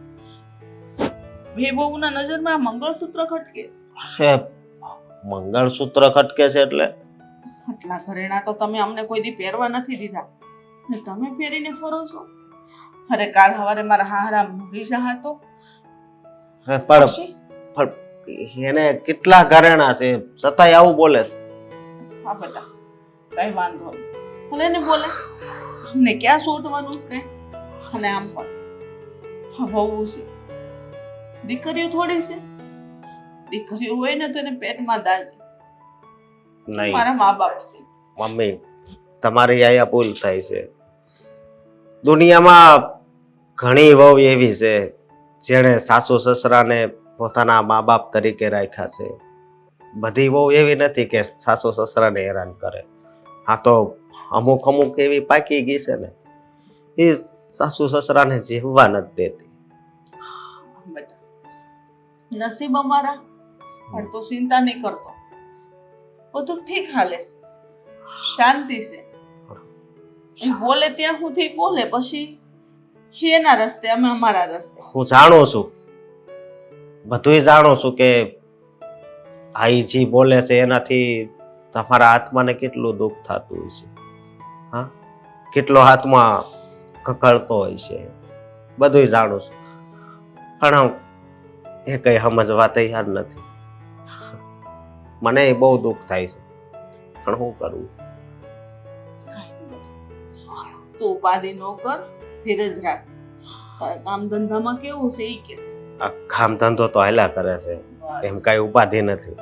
બે બહુના નજરમાં આ મંગળસૂત્ર ખટકે મંગળસૂત્ર ખટકે છે એટલે આટલા ઘરેણા તો તમે અમને કોઈ દી પહેરવા નથી દીધા ને તમે પહેરીને ફરો છો. અરે કાલ સવારે મારા હારા મરી જા તો પણ એને કેટલા ઘરેણા છે છતાંય આવું બોલે છે. હા બેટા કઈ વાંધો નહીં ભલે ને બોલે અમને ક્યાં સોટવાનું છે અને આમ પણ વહુ છે દીકરીઓ થોડી છે દીકરીઓ હોય ને તો એને પેટમાં દાજે નહીં મારા મા બાપ છે. મમ્મી તમારી આયા ભૂલ થાય છે. દુનિયામાં ઘણી વહુ એવી છે જેણે સાસુ સસરાને પોતાના મા બાપ તરીકે રાખ્યા છે. બધી વહુ એવી નથી કે સાસુ સસરાને હેરાન કરે. હા તો અમુક અમુક એવી પાકી ગઈ છે ને એ સાસુ સસરાને જીવવા નથી દેતી. બેટા નસીબ અમારા પણ તું ચિંતા નહીં કરતો બધું ઠીક હાલે છે શાંતિ છે. એ બોલે ત્યાં સુધી બોલે પછી એના રસ્તે અમે અમારા રસ્તે. હું જાણું છું બધુંય જાણું છું કે આઈ જી બોલે છે એનાથી તમારા આત્માને કેટલું દુઃખ થતું હોય છે. હા કેટલો આત્મા કકળતો હોય છે બધુંય જાણું છું પણ એ કઈ સમજવા તૈયાર નથી. મને બહુ દુઃખ થાય છે પણ શું કરવું. તું ઉપાધિ ન કર ધીરજ રાખ તારા કામ ધંધામાં કેવું છે ઈ કે આ કામ ધંધો તો હાલ્યા કરે છે એમ કઈ ઉપાધિ નથી.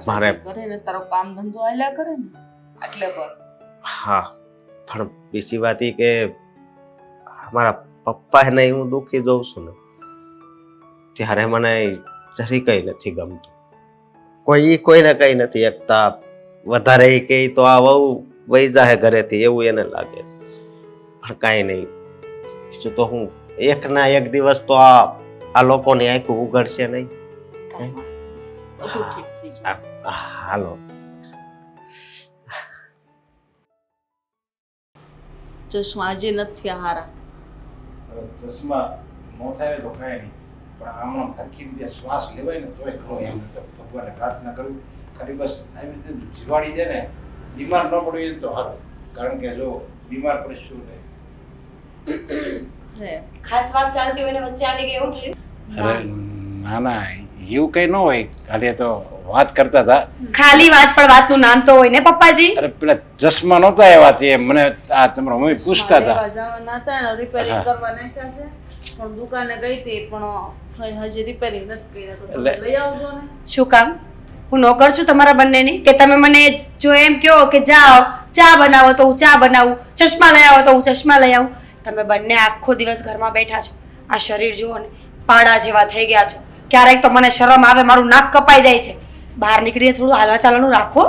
મારે કરે ને તારો કામ ધંધો હાલ્યા કરે ને એટલે બસ. હા પણ બીજી વાત એ કે મારા પપ્પાને હું દુઃખી જોઉં છું ને ત્યારે મને જરી કઈ નથી ગમતું. કોઈને કઈ નથી એકતા વધારે એ કે તો આ વહુ વહી જાહે ઘરેથી એવું એને લાગે છે પણ કાંઈ નહીં. તો હું એક ના એક દિવસ તો આ લોકોની આંખો ઉઘડશે નહીં. બધું ઠીક થઈ જાય. હાલો ચશ્મા હજી નથી હારા ચશ્મા ન થાય તો કાંઈ નહીં પણ આમાં હરખી રીતે શ્વાસ લેવાય ને તોય ઘણો એમ તો ભગવાનને પ્રાર્થના કરું ખરી બસ આવી રીતે જીવાડી દે ને બીમાર ન પડવું તો સારું, કારણ કે જો બીમાર પડીશું ને ખાસ વાત ચાલતી હોય ને વચ્ચે આવી ગઈ એવું થયું? અરે ના ના એવું કઈ ન હોય, ખાલી એ તો વાત કરતા હતા. ખાલી વાત પણ વાતનું નામ તો હોય ને પપ્પાજી. અરે પેલા ચશ્મા નહોતા એવા તે મને આ તમારા મમ્મી પૂછતા હતા. જવાના હતા ને રિપેરિંગ હા. કરવા નાખ્યા છે, પણ દુકાને ગઈ હતી પણ હજી રિપેરિંગ નથી કર્યા, તો તમે એટલે- લઈ આવજો ને. શું કામ? હું નોકર છું તમારા બંનેની કે તમે મને જો એમ કહો કે જાઓ ચા બનાવો તો હું ચા બનાવું, ચશ્મા લઈ આવો તો હું ચશ્મા લઈ આવું? તમે બંને આખો દિવસ ઘરમાં બેઠા છો, આ શરીર જુઓ ને, પાડા જેવા થઈ ગયા છો. ક્યારેક તો મને શરમ આવે, મારું નાક કપાઈ જાય છે. બહાર નીકળીને થોડું હાલવા ચાલવાનું રાખો.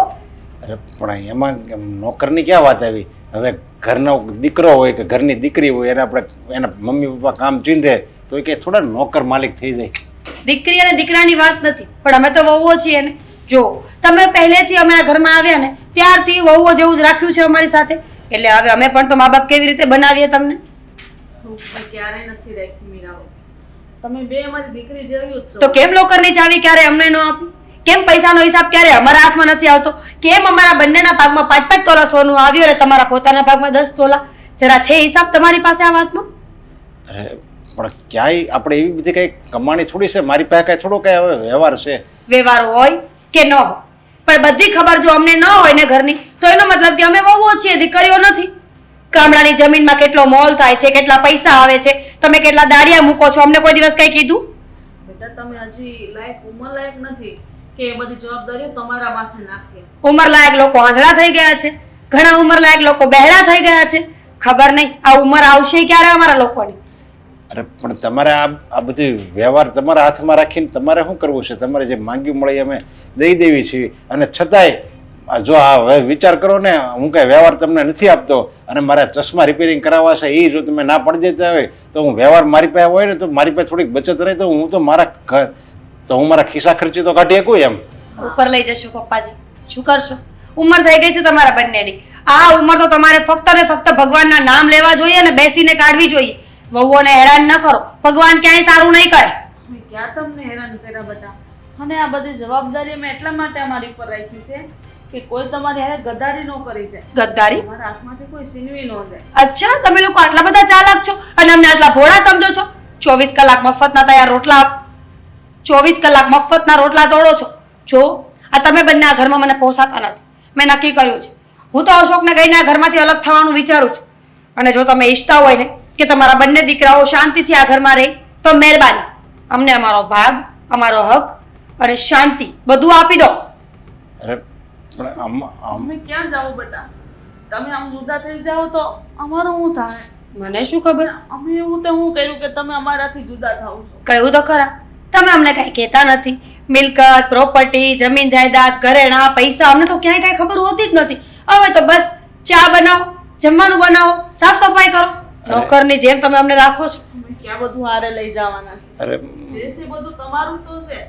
અરે પણ એમાં નોકરની ક્યાં વાત આવી? હવે ઘરનો દીકરો હોય કે ઘરની દીકરી હોય એને આપણે એના મમ્મી પપ્પા કામ ચીંધે તો એ કે થોડા નોકર માલિક થઈ જાય. દીકરી અને દીકરાની વાત નથી, પણ અમે તો વહુઓ છીએ ને. જો તમે પહેલેથી અમે આ ઘરમાં આવ્યા ને ત્યારથી વહુઓ જેવું જ રાખ્યું છે અમારી સાથે, એટલે હવે અમે પણ તો મા બાપ કેવી રીતે બનાવીએ તમને? હું પણ ક્યારેય નથી રાખી મીરાઓ, તમે બે અમારી દીકરી જેવી જ છો. તો કેમ લોકરની ચાવી ક્યારે અમને ન આપી? કેમ પૈસાનો હિસાબ ક્યારે અમારા હાથમાં નથી આવતો? કેમ અમારા બંનેના ભાગમાં 5-5 તોલા સોનું આવ્યું અને તમારા પોતાના ભાગમાં 10 તોલા? જરા છે હિસાબ તમારી પાસે આ વાતનો? અરે પણ ક્યાંય આપણે એવી બધી કઈ કમાણી થોડી છે, મારી પાસે કઈ થોડો કઈ હવે વ્યવહાર છે. વ્યવહાર હોય કે ન હોય, પણ બધી ખબર જો અમને ન હોય ને ઘરની, તો એનો મતલબ કે અમે વહુઓ છીએ, દીકરીઓ નથી. ગામડાની જમીનમાં કેટલો મોલ થાય છે, કેટલા પૈસા આવે છે, તમે કેટલા દાડિયા મૂકો છો, અમને કોઈ દિવસ કઈ કીધું? બેટા તમે હજી ઉંમર લાયક નથી કે એ બધી જવાબદારીઓ તમારા માથે નાખે. ઉંમરલાયક લોકો આંધળા થઈ ગયા છે, ઘણા ઉંમરલાયક લોકો બહેરા થઈ ગયા છે. ખબર નહીં આ ઉંમર આવશે ક્યારે અમારા લોકોની. અરે પણ તમારે આ બધી વ્યવહાર તમારા હાથમાં રાખીને તમારે શું કરવું છે? તમારે જે માંગ્યું મળે એ અમે દઈ દેવી છીએ, અને છતાંય જો આ હવે વિચાર કરો ને, હું કઈ વ્યવહાર તમને નથી આપતો અને મારા ચશ્મા રિપેરિંગ કરાવવા છે, એ જો તમે ના પડી દેતા હોય તો હું વ્યવહાર મારી પાસે હોય ને તો મારી પાસે થોડીક બચત રહે તો હું તો મારા ખિસ્સા ખર્ચી તો કાઢી શકું એમ. ઉપર લઈ જશો પપ્પાજી, શું કરશો? ઉંમર થઈ ગઈ છે તમારા બંનેની. આ ઉંમર તો તમારે ફક્ત ને ફક્ત ભગવાનના નામ લેવા જોઈએ અને બેસીને કાઢવી જોઈએ. વહુઓને હેરાન ન કરો, ભગવાન ક્યાંય સારું નહીં કરે. અમે ક્યાં તમને હેરાન કર્યા બેટા? અને આ બધી જવાબદારી અમે એટલા માટે અમારી ઉપર રાખી છે કે કોઈ તમારી હારે ગદ્દારી ન કરી છે, ગદ્દારી? તમારા હાથમાંથી કોઈ છીનવી ન જાય. અચ્છા, તમે લોકો આટલા બધા ચાલાક છો અને અમને આટલા ભોળા સમજો છો? 24 કલાક મફતના તૈયાર રોટલા 24 કલાક મફતના રોટલા તોડો છો. જો આ તમે બંને આ ઘરમાં મને પોસાતા નથી. મેં નક્કી કર્યું છે, હું તો અશોકને કહીને આ ઘરમાંથી અલગ થવાનું વિચારું છું. અને જો તમે ઈચ્છતા હોય ને કે તમારા બંને દીકરાઓ શાંતિથી આ ઘરમાં રહે તો મહેરબાની અમને અમારો ભાગ, અમારો હક અને શાંતિ બધું આપી દો. અરે પણ અમે ક્યાં જાવ બેટા? તમે આમ જુદા થઈ જાઓ તો અમારું શું થાય? મને શું ખબર? અમે એવું તો હું કર્યું કે તમે અમારાથી જુદા થાવ છો? કહ્યું તો ખરા, તમે અમને કાંઈ કહેતા નથી. મિલકત, પ્રોપર્ટી, જમીન જાયદાદ, ઘરેણા, પૈસા અમને તો ક્યાંય કાંઈ ખબર હોતી જ નથી. હવે તો બસ ચા બનાવો, જમવાનું બનાવો, સાફ સફાઈ કરો, નોકરની જેમ તમે અમને રાખો છો. અમે ક્યાં બધું હારે લઈ જવાના છે? અરે જે છે બધું તમારું તો છે,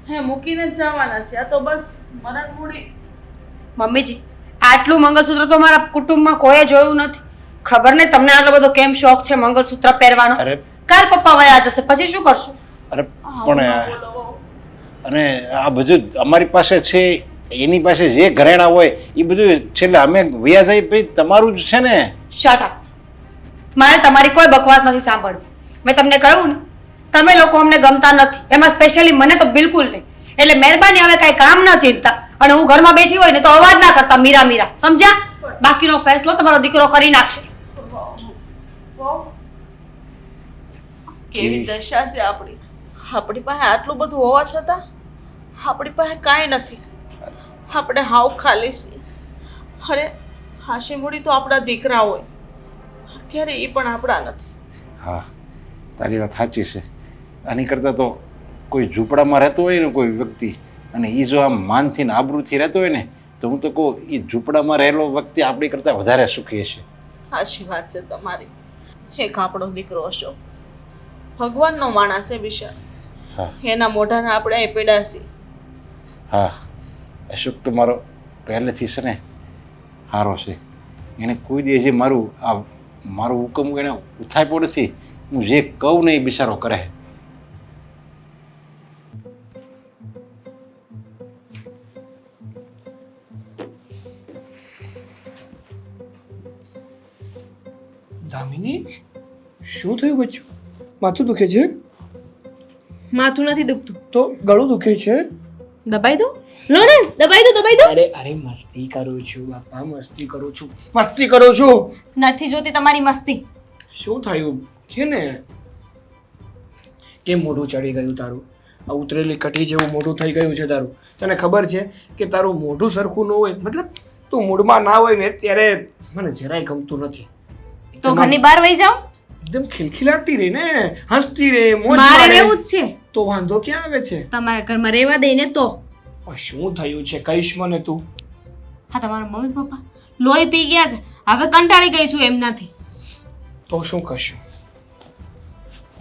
હે મૂકીને જ જવાના છે. આ તો બસ મરણ મૂડી. મમ્મીજી, આટલું મંગળસૂત્ર તો મારા કુટુંબમાં કોઈએ જોયું નથી. ખબર નહીં તમને આટલો બધો કેમ શોખ છે મંગળસૂત્ર પહેરવાનો. અરે કાલ પપ્પા વયા જશે પછી શું કરશો? અરે આવું પણ ના બોલો બહુ. અને આ બધું અમારી પાસે છે, એની પાસે જે ઘરેણા હોય એ બધું છેલ્લે અમે વયા જઈએ પછી તમારું જ છે ને. Shut up. મારે તમારી કોઈ બકવાસ નથી સાંભળવી. મેં તમને કહ્યું ને, તમે લોકો અમને ગમતા નથી, એમાં સ્પેશિયલી મને તો બિલકુલ નહીં. એટલે મહેરબાની હવે કાંઈ કામ ન ચિંતા, અને હું ઘરમાં બેઠી હોય ને તો અવાજ ના કરતા મીરા મીરા, સમજ્યા? બાકીનો ફેસલો તમારો દીકરો કરી નાખશે. બહુ કેવી દશા છે આપણી. આપણી પાસે આટલું બધું હોવા છતાં આપણી પાસે કાંઈ નથી. આપણે હાવ ખાલી છીએ. અરે હાશી મૂડી તો આપણા દીકરા હોય, અત્યારે એ પણ આપણા નથી. હા, તારી વાત સાચી છે. આની કરતાં તો કોઈ ઝૂંપડામાં રહેતો હોય ને કોઈ વ્યક્તિ, અને એ જો આમ માનથી ને આબરૂથી રહેતો હોય ને તો હું તો કહું એ ઝૂંપડામાં રહેલો વ્યક્તિ આપણી કરતાં વધારે સુખી હશે. સાચી વાત છે તમારી. એક આપણો દીકરો અશોક ભગવાનનો માણસ છે બિચારો. હા એના મોઢાના આપણે અહીં પીડા છીએ. હા, અશોક તો મારો પહેલેથી છે ને સારો છે. એણે કોઈ દિવસ મારું હુકમ એને ઉથાપ્યો નથી. હું જે કહું ને એ બિચારો કરે. કામિની શું થયું બચ્ચું? માથું દુખે છે? માથું નથી દુખતું. તો ગળું દુખે છે? દબાઈ દો. લો ને, દબાઈ દો, દબાઈ દો. અરે અરે મસ્તી કરું છું બાપા, મસ્તી કરું છું, મસ્તી કરું છું. નથી જોતી તમારી મસ્તી. શું થયું કે ને? કેમ મોઢું ચડી ગયું તારું? આ ઉતરેલી કઢી જેવું મોઢું થઈ ગયું છે તારું. તને ખબર છે કે તારું મોઢું સરખું ન હોય, મતલબ તું મૂડમાં ના હોય ને ત્યારે મને જરાય ગમતું નથી. તો ઘરની બહાર વહી જાઓ. એકદમ ખિલખિલાતી રહે ને, હસતી રહે, મોજ મારે મારે. રહેવું જ છે. તો વાંધો ક્યાં આવે છે? તમારા ઘરમાં રહેવા દે ને તો. આ શું થયું છે કહીશ મને તું? હા, તમારા મમ્મી પપ્પા લોહી પી ગયા છે. હવે કંટાળી ગઈ છું એમનાથી. તો શું કરશું?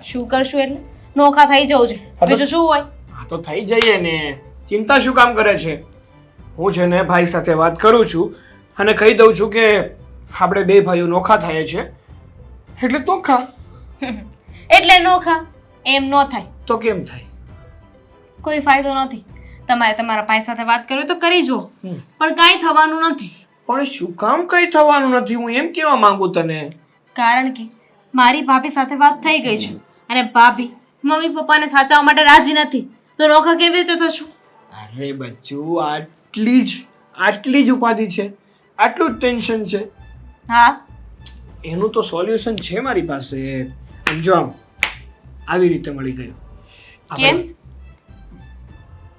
શું કરશું એટલે નોખા થઈ જવું છે. તો- બીજું શું હોય? હા તો થઈ જઈએ ને, ચિંતા શું કામ કરે છે? હું છે ને ભાઈ સાથે વાત કરું છું અને કહી દઉં છું કે આપણે બે ભાઈઓ નોખા થાય છે એટલે નોખા. એટલે નોખા એમ નો થાય. તો કેમ થાય? કોઈ ફાયદો નથી. તમારે તમારા ભાઈ સાથે વાત કરવી તો કરી જો, હમ. પણ કાંઈ થવાનું નથી. પણ શું કામ કઈ થવાનું નથી? હું એમ કેવા માંગુ તને. કારણ કે મારી ભાભી સાથે વાત થઈ ગઈ છે અને ભાભી મમ્મી પપ્પાને સાચવવા માટે રાજી નથી. તો નોખા કેવી રીતે થશું? અરે બચ્ચું, આટલી જ ઉપાધિ છે, આટલું જ ટેન્શન છે. હા, એનું તો સોલ્યુશન છે મારી પાસે. સમજો આમ આવી રીતે મળી ગયું. કેમ?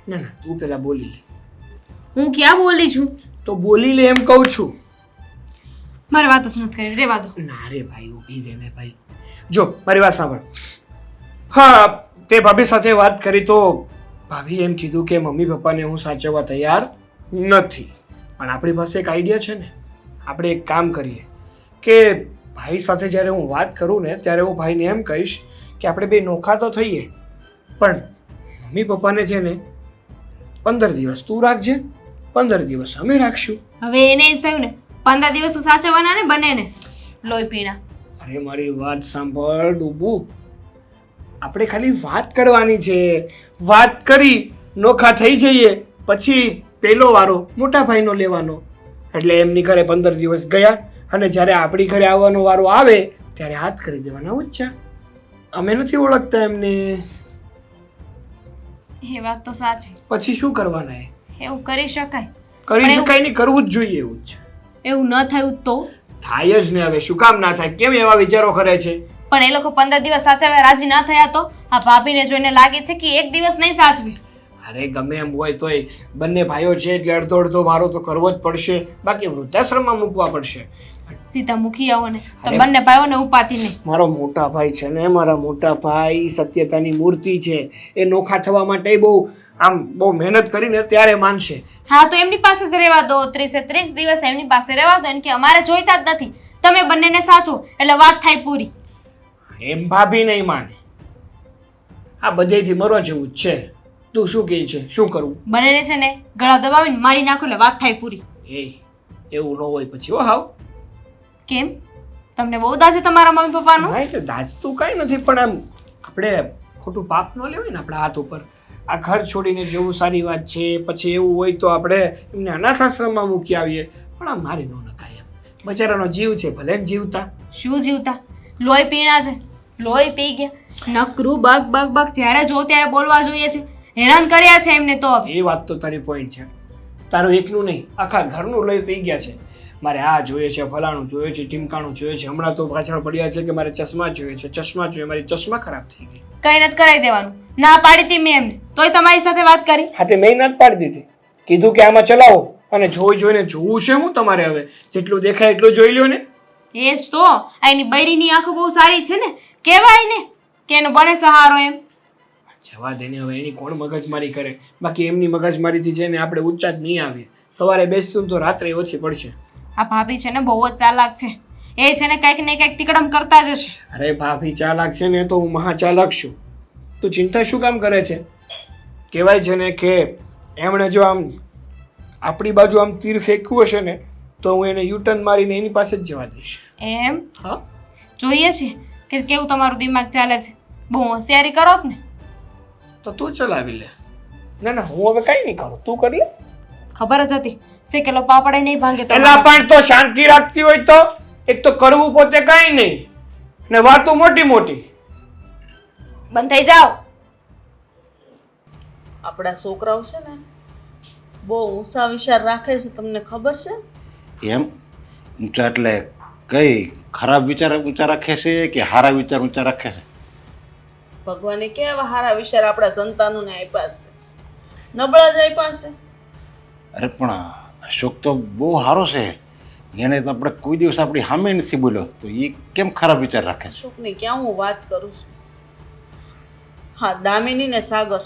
ના ના, તું પેલા બોલી લે. હું ક્યાં બોલી છું? તો બોલી લે એમ કહું છું. મારે વાત જ નથી કરી, રેવા દો. ના રે ભાઈ, ઊભી દે ને ભાઈ. જો મારી વાત સાંભળ. હા, તે ભાભી સાથે વાત કરી તો ભાભી એમ કીધું કે મમ્મી પપ્પાને હું સાચવવા તૈયાર નથી. પણ આપણી પાસે એક આઈડિયા છે ને. આપણે એક કામ કરીએ કે ભાઈ સાથે જ્યારે હું વાત કરું ને ત્યારે હું ભાઈને એમ કહીશ કે આપણે બે નોખા તો થઈએ, પણ મમ્મી પપ્પાને છે ને 15 દિવસ તું રાખજે, 15 દિવસ અમે રાખશું. હવે એને જ થયું ને 15 દિવસ તો સાચવવાના ને બંનેને. લોહી પીણા. અરે મારી વાત સાંભળ ડૂબુ, આપણે ખાલી વાત કરવાની છે. વાત કરી નોખા થઈ જઈએ પછી પેલો વારો મોટા ભાઈનો લેવાનો. એટલે એમની ઘરે 15 દિવસ ગયા અને જ્યારે આપણી ઘરે આવવાનો વારો આવે ત્યારે હાથ કરી દેવાના. ઉચ્ચા અમે નથી ઓળખતા એમને. એ વાત તો સાચી. પછી શું કરવાના? એવું કરી શકાય. કરી પણ એવું- શકાય નહીં, કરવું જ જોઈએ. એવું જ એવું ન થયું તો? થાય જ ને. હવે શું કામ ના થાય? કેમ એવા વિચારો કરે છે? પણ એ લોકો 15 દિવસ સાચવવા રાજી ના થયા તો આ ભાભીને જોઈને લાગે છે કે એક દિવસ નહીં સાચવે. અરે ગમે એમ હોય તોય બંને ભાઈઓ છે એટલે અડધો અડધો વારો તો કરવો જ પડશે, બાકી વૃદ્ધાશ્રમમાં મૂકવા પડશે. સીધા મૂકી આવો ને તો અરે- બંને ભાઈઓને ઉપાતી નહીં. મારો મોટા ભાઈ છે ને, મારા મોટા ભાઈ સત્યતાની મૂર્તિ છે. એ નોખા થવા માટે બહુ મહેનત કરીને ત્યારે માનશે. હા, તો એમની પાસે જ રહેવા દો. 30 દિવસ એમની પાસે રહેવા દો. એમ કે અમારે જોઈતા જ નથી, તમે બંનેને સાચો એટલે વાત થાય પૂરી. એમ ભાભી નહીં માને. આ બધેથી મરવા જેવું જ છે. તું શું કહે છે? શું કરવું? બંનેને છે ને ગળા દબાવીને મારી નાખો એટલે વાત થાય પૂરી. એવું ન હોય પછી હાવ. કેમ? તમને બહુ દાજે તમારા મમ્મી પપ્પાનું? હા એટલે દાજતું કાંઈ નથી, પણ આમ આપણે ખોટું પાપ ન લેવાય ને આપણા હાથ ઉપર. આ ઘર છોડીને જેવું સારી વાત છે. પછી એવું હોય તો આપણે એમને અનાથ આશ્રમમાં મૂકી આવીએ, પણ આ મારી ન નખાય એમ. બચારાનો જીવ છે, ભલે ને જીવતા. શું જીવતા? લોહી પીણા છે. લોહી પી ગયા. નકરું બગ બગ બગ જ્યારે જો ત્યારે બોલવા જોઈએ છે. હેરાન કર્યા છે એમને તો. એ વાત તો તારી પોઈન્ટ છે. તારું એકનું નહીં, આખા ઘરનું લોહી પી ગયા છે. મારે આ જોઈએ છે, ફલાણું જોઈએ છે, ટીમકાણું જોઈએ છે. હમણાં તો પાછળ પડ્યા છે કે મારે ચશ્મા જોઈએ છે, ચશ્મા જોઈએ. મારી ચશ્મા ખરાબ થઈ ગઈ. કઈ નથી કરાવી દેવાનું. ના પાડી હતી મેં એમને, તોય તમારી સાથે વાત કરી. હા તે મેં ના જ પાડી દીધી. કીધું કે આમાં ચલાવો અને જોઈને જોવું છે હું તમારે. હવે જેટલું દેખાય એટલું જોઈ લ્યો ને. એ જ તો એની બૈરીની આંખો બહુ સારી છે ને, કહેવાય ને કે એનો બને સહારો એમ. જવા દે ને હવે, એની કોણ મગજમારી કરે? બાકી એમની મગજમારીથી જઈને આપણે ઊંચા જ નહીં આવીએ. સવારે બેસીશું તો રાત્રે ઓછી પડશે. આ ભાભી છે ને બહુ જ ચાલાક છે. એ છે ને કંઈક ને કંઈક તિકડમ કરતા જ હશે. અરે ભાભી ચાલાક છે ને તો હું મહા ચાલાક છું. તું ચિંતા શું કામ કરે છે? કહેવાય છે ને કે એમણે જો આમ આપણી બાજુ આમ તીર ફેંકવું હશે ને તો હું એને યુટર્ન મારીને એની પાસે જ જવા દઈશ. એમ હા જોઈએ છે કે કેવું તમારું દિમાગ ચાલે છે. બહુ હોશિયારી કરો જ ને. તો તું ચલાવી લે. ના ના, હું હવે કઈ નહીં કરું, તું કરી લે. ખબર જ હતી શેકેલો પાપડ નહીં ભાંગે તો. એલા પણ તો શાંતિ રાખતી હોય તો એક તો કરવું પોતે કઈ નહીં, ને વાતો મોટી મોટી. બંધ થઈ જાઓ. આપણા છોકરાઓ છે ને બહુ ઊંચા વિચાર રાખે છે, તમને ખબર છે? એમ ઊંચા એટલે કઈ ખરાબ વિચાર ઊંચા રાખે છે કે સારા વિચાર ઊંચા રાખે છે? ભગવાને કેવા સારા વિચાર આપણા સંતાનોને આપ્યા છે, નબળા જ આપ્યા છે. અરે પણ અશોક તો બહુ સારો છે, જેને તો આપણે કોઈ દિવસ આપણી સામે નથી બોલ્યો, તો એ કેમ ખરાબ વિચાર રાખે છે? અશોકની ક્યાં હું વાત કરું છું. હા, દામિની ને સાગર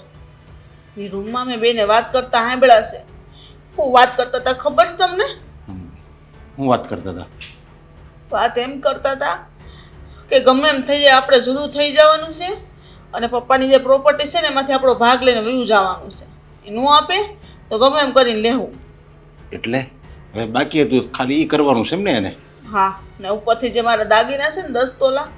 ની રૂમમાં મેં બેને વાત કરતા સાંભળ્યા છે. હું વાત કરતા હતા ખબર છે તમને? હું વાત કરતા હતા? વાત એમ કરતા હતા કે ગમે એમ થઈ જાય આપણે જુદું થઈ જવાનું છે અને પપ્પાની જે પ્રોપર્ટી છે ને એમાંથી આપણો ભાગ લઈને વયું જવાનું છે. એ ન આપે તો ગમે એમ કરીને લેવું. એટલે હવે બાકી હતું ખાલી એ કરવાનું છે એમ ને એને? હા, ને ઉપરથી જે મારા દાગીના છે ને 10 તોલા,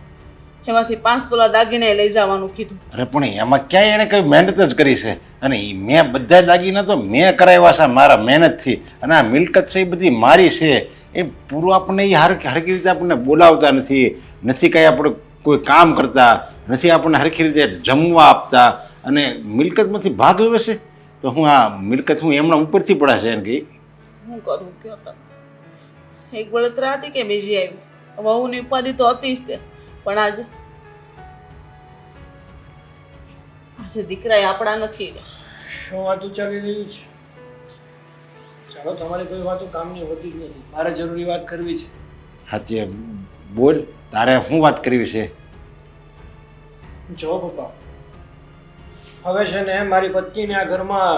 એમાંથી 5 તોલા દાગીના લઈ જવાનું કીધું. અરે પણ એમાં ક્યાંય એણે કઈ મહેનત જ કરી છે, અને મેં બધા દાગીના તો મેં કરાવ્યા છે મારા મહેનતથી, અને આ મિલકત છે એ બધી મારી છે. એ પૂરું આપણને એ હરખી રીતે આપણને બોલાવતા નથી, નથી કાંઈ આપણે કોઈ કામ કરતા નથી, આપણને હરખી રીતે જમવા આપતા, અને મિલકતમાંથી ભાગ લેવે છે. તો હું આ મિલકત હું એમના ઉપરથી પડાશે એમ કે શું કરવું કયો તમે? એક બળતરા હતી કે બીજી આવી? વહુની ઉપાધિ તો હતી જ તે, પણ આજે દીકરા આપણા નથી. શું વાતું ચાલી રહ્યું છે? ચાલો, તમારી કોઈ વાતો કામની હોતી જ નથી, મારે જરૂરી વાત કરવી છે. સાચે બોલ, તારે શું વાત કરવી છે? જો પપ્પા, હવે છે ને મારી પત્નીને આ ઘરમાં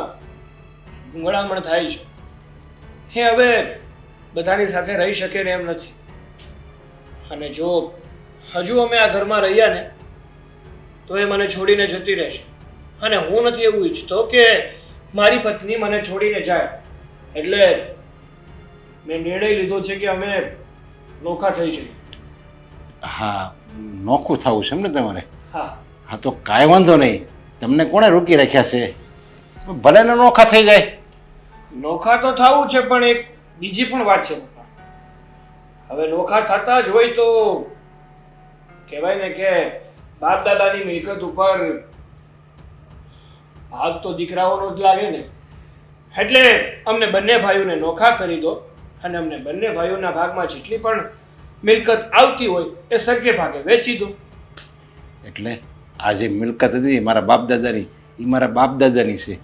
ગુંગળામણ થાય છે. એ હવે બધાની સાથે રહી શકે ને એમ નથી, અને જો હજુ અમે આ ઘરમાં રહ્યા ને તો એ મને છોડીને જતી રહેશે, અને હું નથી એવું ઈચ્છતો કે મારી પત્ની મને છોડીને જાય. એટલે મેં નિર્ણય લીધો છે કે અમે નોખા થઈ જઈએ. હા, નોખું થવું છે એમ ને તમારે? હા. હા, તો કાંઈ વાંધો નહીં. તમને કોણે રોકી રાખ્યા છે? ભલે ને નોખા થઈ જાય. નોખા તો થવું છે, પણ એક બીજી પણ વાત છે પપ્પા. હવે નોખા થતા જ હોય તો કહેવાય ને કે બાપ દાદાની મિલકત ઉપર ભાગ તો દીકરાઓનો જ લાગે ને. એટલે અમને બંને ભાઈઓને નોખા કરી દો, અને અમને બંને ભાઈઓના ભાગમાં જેટલી પણ મિલકત આવતી હોય એ સરખે ભાગે વેચી દો. એટલે આ જે મિલકત હતી મારા બાપ દાદાની, એ મારા બાપ દાદાની છે.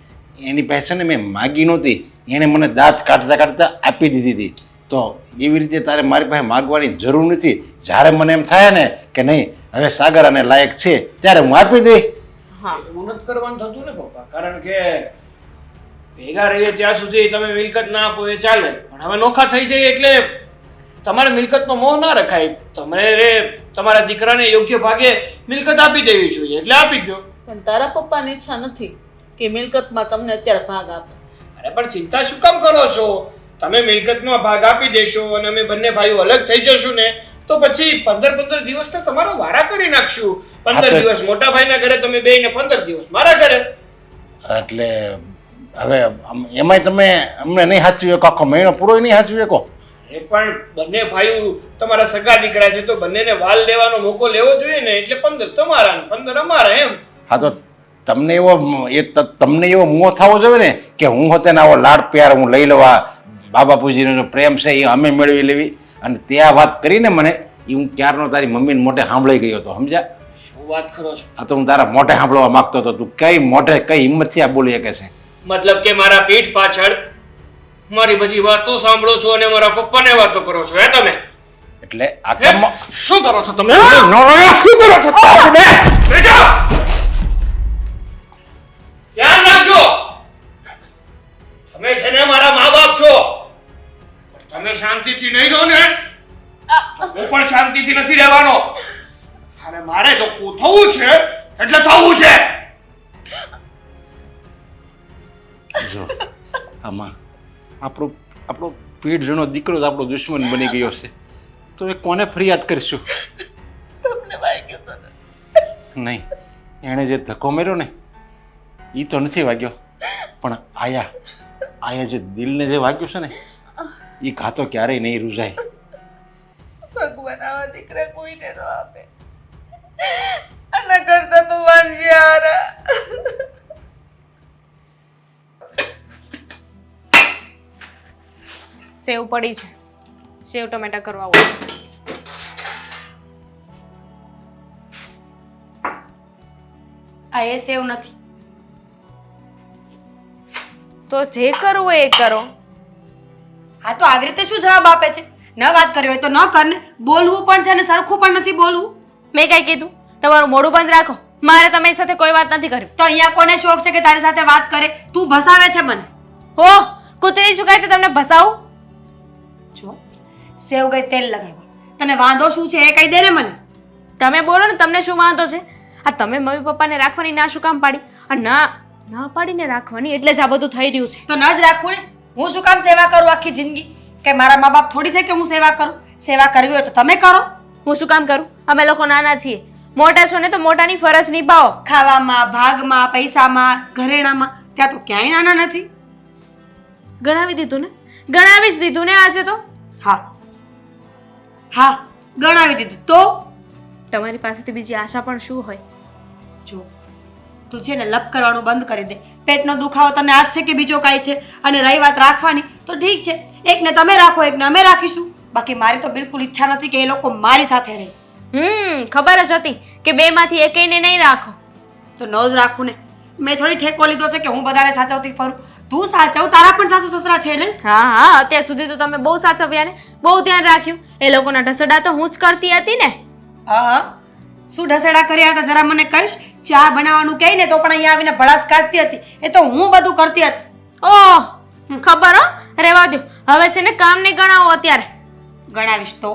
એની પાસે ને મેં માગી નહોતી, એણે મને દાંત કાઢતા કાઢતા આપી દીધી હતી. તો એવી રીતે તારે મારી પાસે માગવાની જરૂર નથી. જ્યારે મને એમ થાય ને કે નહીં હવે સાગર અને લાયક છે, ત્યારે હું આપી દઈ. હા, એવું નથી કરવાનું થતું ને પપ્પા, કારણ કે ભેગા રહીએ ત્યાં સુધી તમે મિલકત ના આપો એ ચાલે, પણ હવે નોખા થઈ જાય એટલે તમારે મિલકતનો મોહ ના રખાય. તમારે તમારા દીકરાને યોગ્ય ભાગે મિલકત આપી દેવી જોઈએ, એટલે આપી દો. પણ તારા પપ્પાની ઈચ્છા નથી કે મિલકતમાં તમને અત્યારે ભાગ આપે. અરે પણ ચિંતા શું કામ કરો છો? તમે મિલકતનો ભાગ આપી દેશો અને અમે બંને ભાઈઓ અલગ થઈ જશું ને તો પછી 15 દિવસ તો તમારો વારા કરી નાખશું. 15 દિવસ મોટા ભાઈના ઘરે તમે બે ને 15 દિવસ મારા ઘરે. એટલે હવે એમાંય તમે અમને નહીં સાચવી શકો, આખો મહિનો પૂરો નહીં સાચવી શકો. એ પણ બંને ભાઈઓ તમારા સગા દીકરા છે તો બંનેને વાલ લેવાનો મોકો લેવો જોઈએ ને. એટલે 15 તમારા ને 15 અમારા એમ. હા, તો તમને એવો મોહ થવો જોઈએ ને કે હું હોતે ને આવો લાડ પ્યાર હું લઈ લેવા, બાબાપુજીનો પ્રેમ છે એ અમે મેળવી લેવી. અને તે આ વાત કરીને મને એ હું ક્યારનો તારી મમ્મીને મોઢે સાંભળી ગયો હતો, સમજ્યા? શું વાત કરો છો? આ તો હું તારા મોઢે સાંભળવા માંગતો હતો. તું કઈ મોઢે કઈ હિંમતથી આ બોલી શકે છે? મતલબ કે મારા પીઠ પાછળ મારી બધી વાતો સાંભળો છો અને મારા પપ્પાને વાતો કરો છો હે તમે? એટલે આ કામમાં શું કરો છો તમે? શું કરો છો તમે? ધ્યાન રાખજો, તમે છે ને મારા મા બાપ છો. તમે શાંતિથી નહીં રહો ને હું પણ શાંતિથી નથી રહેવાનો. અને મારે તો થવું છે એટલે થવું છે. જો આમાં આપણો પેટ જણો દીકરો જ આપણો દુશ્મન બની ગયો છે, તો એ કોને ફરિયાદ કરશું? તમને વાગ્યો તો ને? નહીં, એણે જે ધક્કો માર્યો ને એ તો નથી વાગ્યો, પણ આયા જે દિલને જે વાગ્યું છે ને એ ઘા તો ક્યારેય નહીં રૂજાય. ભગવાન આવા દીકરા કોઈને ન આપે. આના કરતા તું વાંચી હારા. સેવ પડી છે, સેવ ટમેટા કરવા હોય. આ એ સેવ નથી. તો જે કરવું હોય એ કરો. હા તો આવી રીતે શું જવાબ આપે છે? ન વાત કરવી હોય તો ન કર ને. બોલવું પણ છે ને સરખું પણ નથી બોલવું. મેં કઈ કીધું? તમારું મોઢું બંધ રાખો. મારે તમારી સાથે કોઈ વાત નથી કરવી. તો અહીંયા કોને શોખ છે કે તારી સાથે વાત કરે? તું ભસાવે છે મને. હો, કૂતરી ચુકાઈ તો તમને ભસાવું? જો સેવ ગઈ તેલ લગાવવા. તને વાંધો શું છે એ કહી દે ને મને. તમે બોલો ને, તમને શું વાંધો છે? આ તમે મમ્મી પપ્પાને રાખવાની ના શું કામ પાડી? આ ના પાડીને રાખવાની એટલે જ આ બધું થઈ રહ્યું છે. તો ન જ રાખું ને. હું શું કામ સેવા કરું આખી જિંદગી? કે મારા મા બાપ થોડી છે કે હું સેવા કરું? સેવા કરવી હોય તો તમે કરો. હું શું કામ કરું? અમે લોકો નાના છીએ. મોટા છો ને તો મોટાની ફરજ નિભાવો. ખાવામાં, ભાગમાં, પૈસામાં, ઘરેણામાં, ત્યાં તો ક્યાંય નાના નથી. ગણાવી દીધું ને? ગણાવી જ દીધું ને આજે તો. હા ગણાવી દીધું. તો તમારી પાસેથી બીજી આશા પણ શું હોય? જો તું છે ને લપ કરવાનું બંધ કરી દે. પેટનો દુખાવો તને આજ છે કે બીજો કાંઈ છે? અને રહી વાત રાખવાની તો ઠીક છે, એકને તમે રાખો, એકને અમે રાખીશું. બાકી મારી તો બિલકુલ ઈચ્છા નથી કે એ લોકો મારી સાથે રહે. ખબર જ હતી કે બે માંથી એકેયને નહીં રાખો. તો ન જ રાખું ને. મેં થોડી ઠેકો લીધો છે કે હું બધાને સાચવતી ફરું. તું સાચવ, તારા પણ સાસુ સસરા છે ને. હા, અત્યાર સુધી તો તમે બહુ સાચવ્યા ને, બહુ ધ્યાન રાખ્યું. એ લોકોના ઢસડા તો હું જ કરતી હતી ને. હા શું ઢસેડા કર્યા હતા જરા મને કહીશ? ચા બનાવવાનું કહે ને તો પણ અહીંયા આવીને ભડાસ કાઢતી હતી. એ તો હું બધું કરતી હતી. ઓહ, ખબર હો, રહેવા દો. હવે છે ને કામ નહીં ગણાવો અત્યારે. ગણાવીશ તો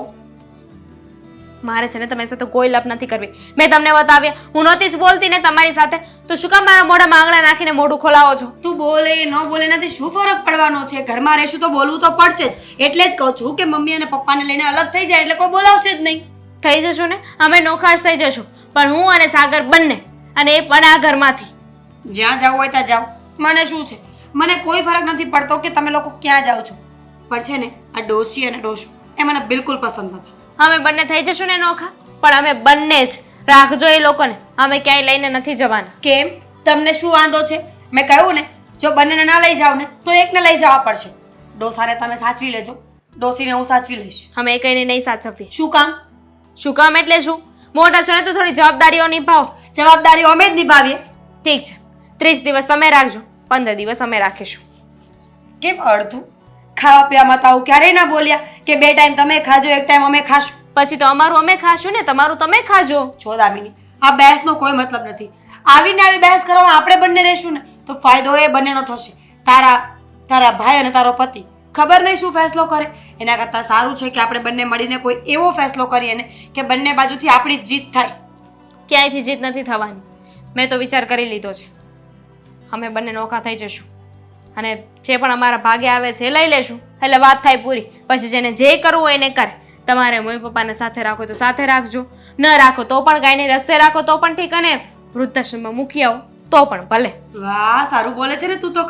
મારે છે ને તમારી સાથે કોઈ લપ નથી કરવી. મેં તમને બતાવ્યા, હું નહોતી જ બોલતી ને તમારી સાથે, તો શું કામ મારા મોઢામાં આંગળા નાખીને મોઢું ખોલાવો છો? તું બોલે ન બોલે નથી શું ફરક પડવાનો છે? ઘરમાં રહેશું તો બોલવું તો પડશે જ. એટલે જ કહું છું કે મમ્મી અને પપ્પાને લઈને અલગ થઈ જાય એટલે કોઈ બોલાવશે જ નહીં. થઈ જશું ને, અમે નોખાશ થઈ જશું, પણ હું અને સાગર બંને, અને એ પણ આ ઘરમાંથી. જ્યાં જવું હોય ત્યાં જાઓ. મને શું છે? મને કોઈ ફરક નથી પડતો કે તમે લોકો ક્યાં જાઓ છો. પણ છે ને આ ડોસી અને ડોશું એ મને બિલકુલ પસંદ નથી. અમે બંને થઈ જશું ને નોખા, પણ અમે બંને જ રાખજો એ લોકોને. અમે ક્યાંય લઈને નથી જવાના. કેમ? તમને શું વાંધો છે? મેં કહ્યું ને જો બંનેને ના લઈ જાવ ને તો એકને લઈ જવા પડશે. ડોસાને તમે સાચવી લેજો, ડોસીને હું સાચવી લઈશ. અમે એકઈને નહીં સાચવીએ. શું કામ? શું કામ એટલે શું? મોટા છો ને તો થોડી જવાબદારીઓ નિભાવો. જવાબદારીઓ અમે જ નિભાવીએ. ઠીક છે, 30 દિવસ તમે રાખજો, 15 દિવસ અમે રાખીશું. કેમ અડધું? ખાવા પીવામાં તો આવું ક્યારેય ના બોલ્યા કે 2 ટાઈમ તમે ખાજો, 1 ટાઈમ અમે ખાશું. પછી તો અમારું અમે ખાશું ને, તમારું તમે ખાજો. જો દામિની, આ બહેસનો કોઈ મતલબ નથી. આવીને આવી બહેસ કરવામાં આપણે બંને રહેશું ને તો ફાયદો એ બંનેનો થશે. તારા ભાઈ અને તારો પતિ ખબર નહીં શું ફેસલો કરે. એના કરતાં સારું છે કે આપણે બંને મળીને કોઈ એવો ફેસલો કરીએ ને કે બંને બાજુથી આપણી જ જીત થાય. ક્યાંયથી જીત નથી થવાની. મેં તો વિચાર કરી લીધો છે. અમે બંને નોખા થઈ જશું અને જે પણ અમારા ભાગે આવે છે લઈ લેશું, એટલે વાત થાય પૂરી. પછી જેને જે કરવું હોય એને કરે. તમારે મમ્મી પપ્પાને સાથે રાખો તો સાથે રાખજો, ન રાખો તો પણ ગાયને રસ્તે રાખો તો પણ ઠીક, અને વૃદ્ધાશ્રમમાં મૂકી આવો તો પણ ભલે. વાહ, સારું બોલે છે ને તું તો.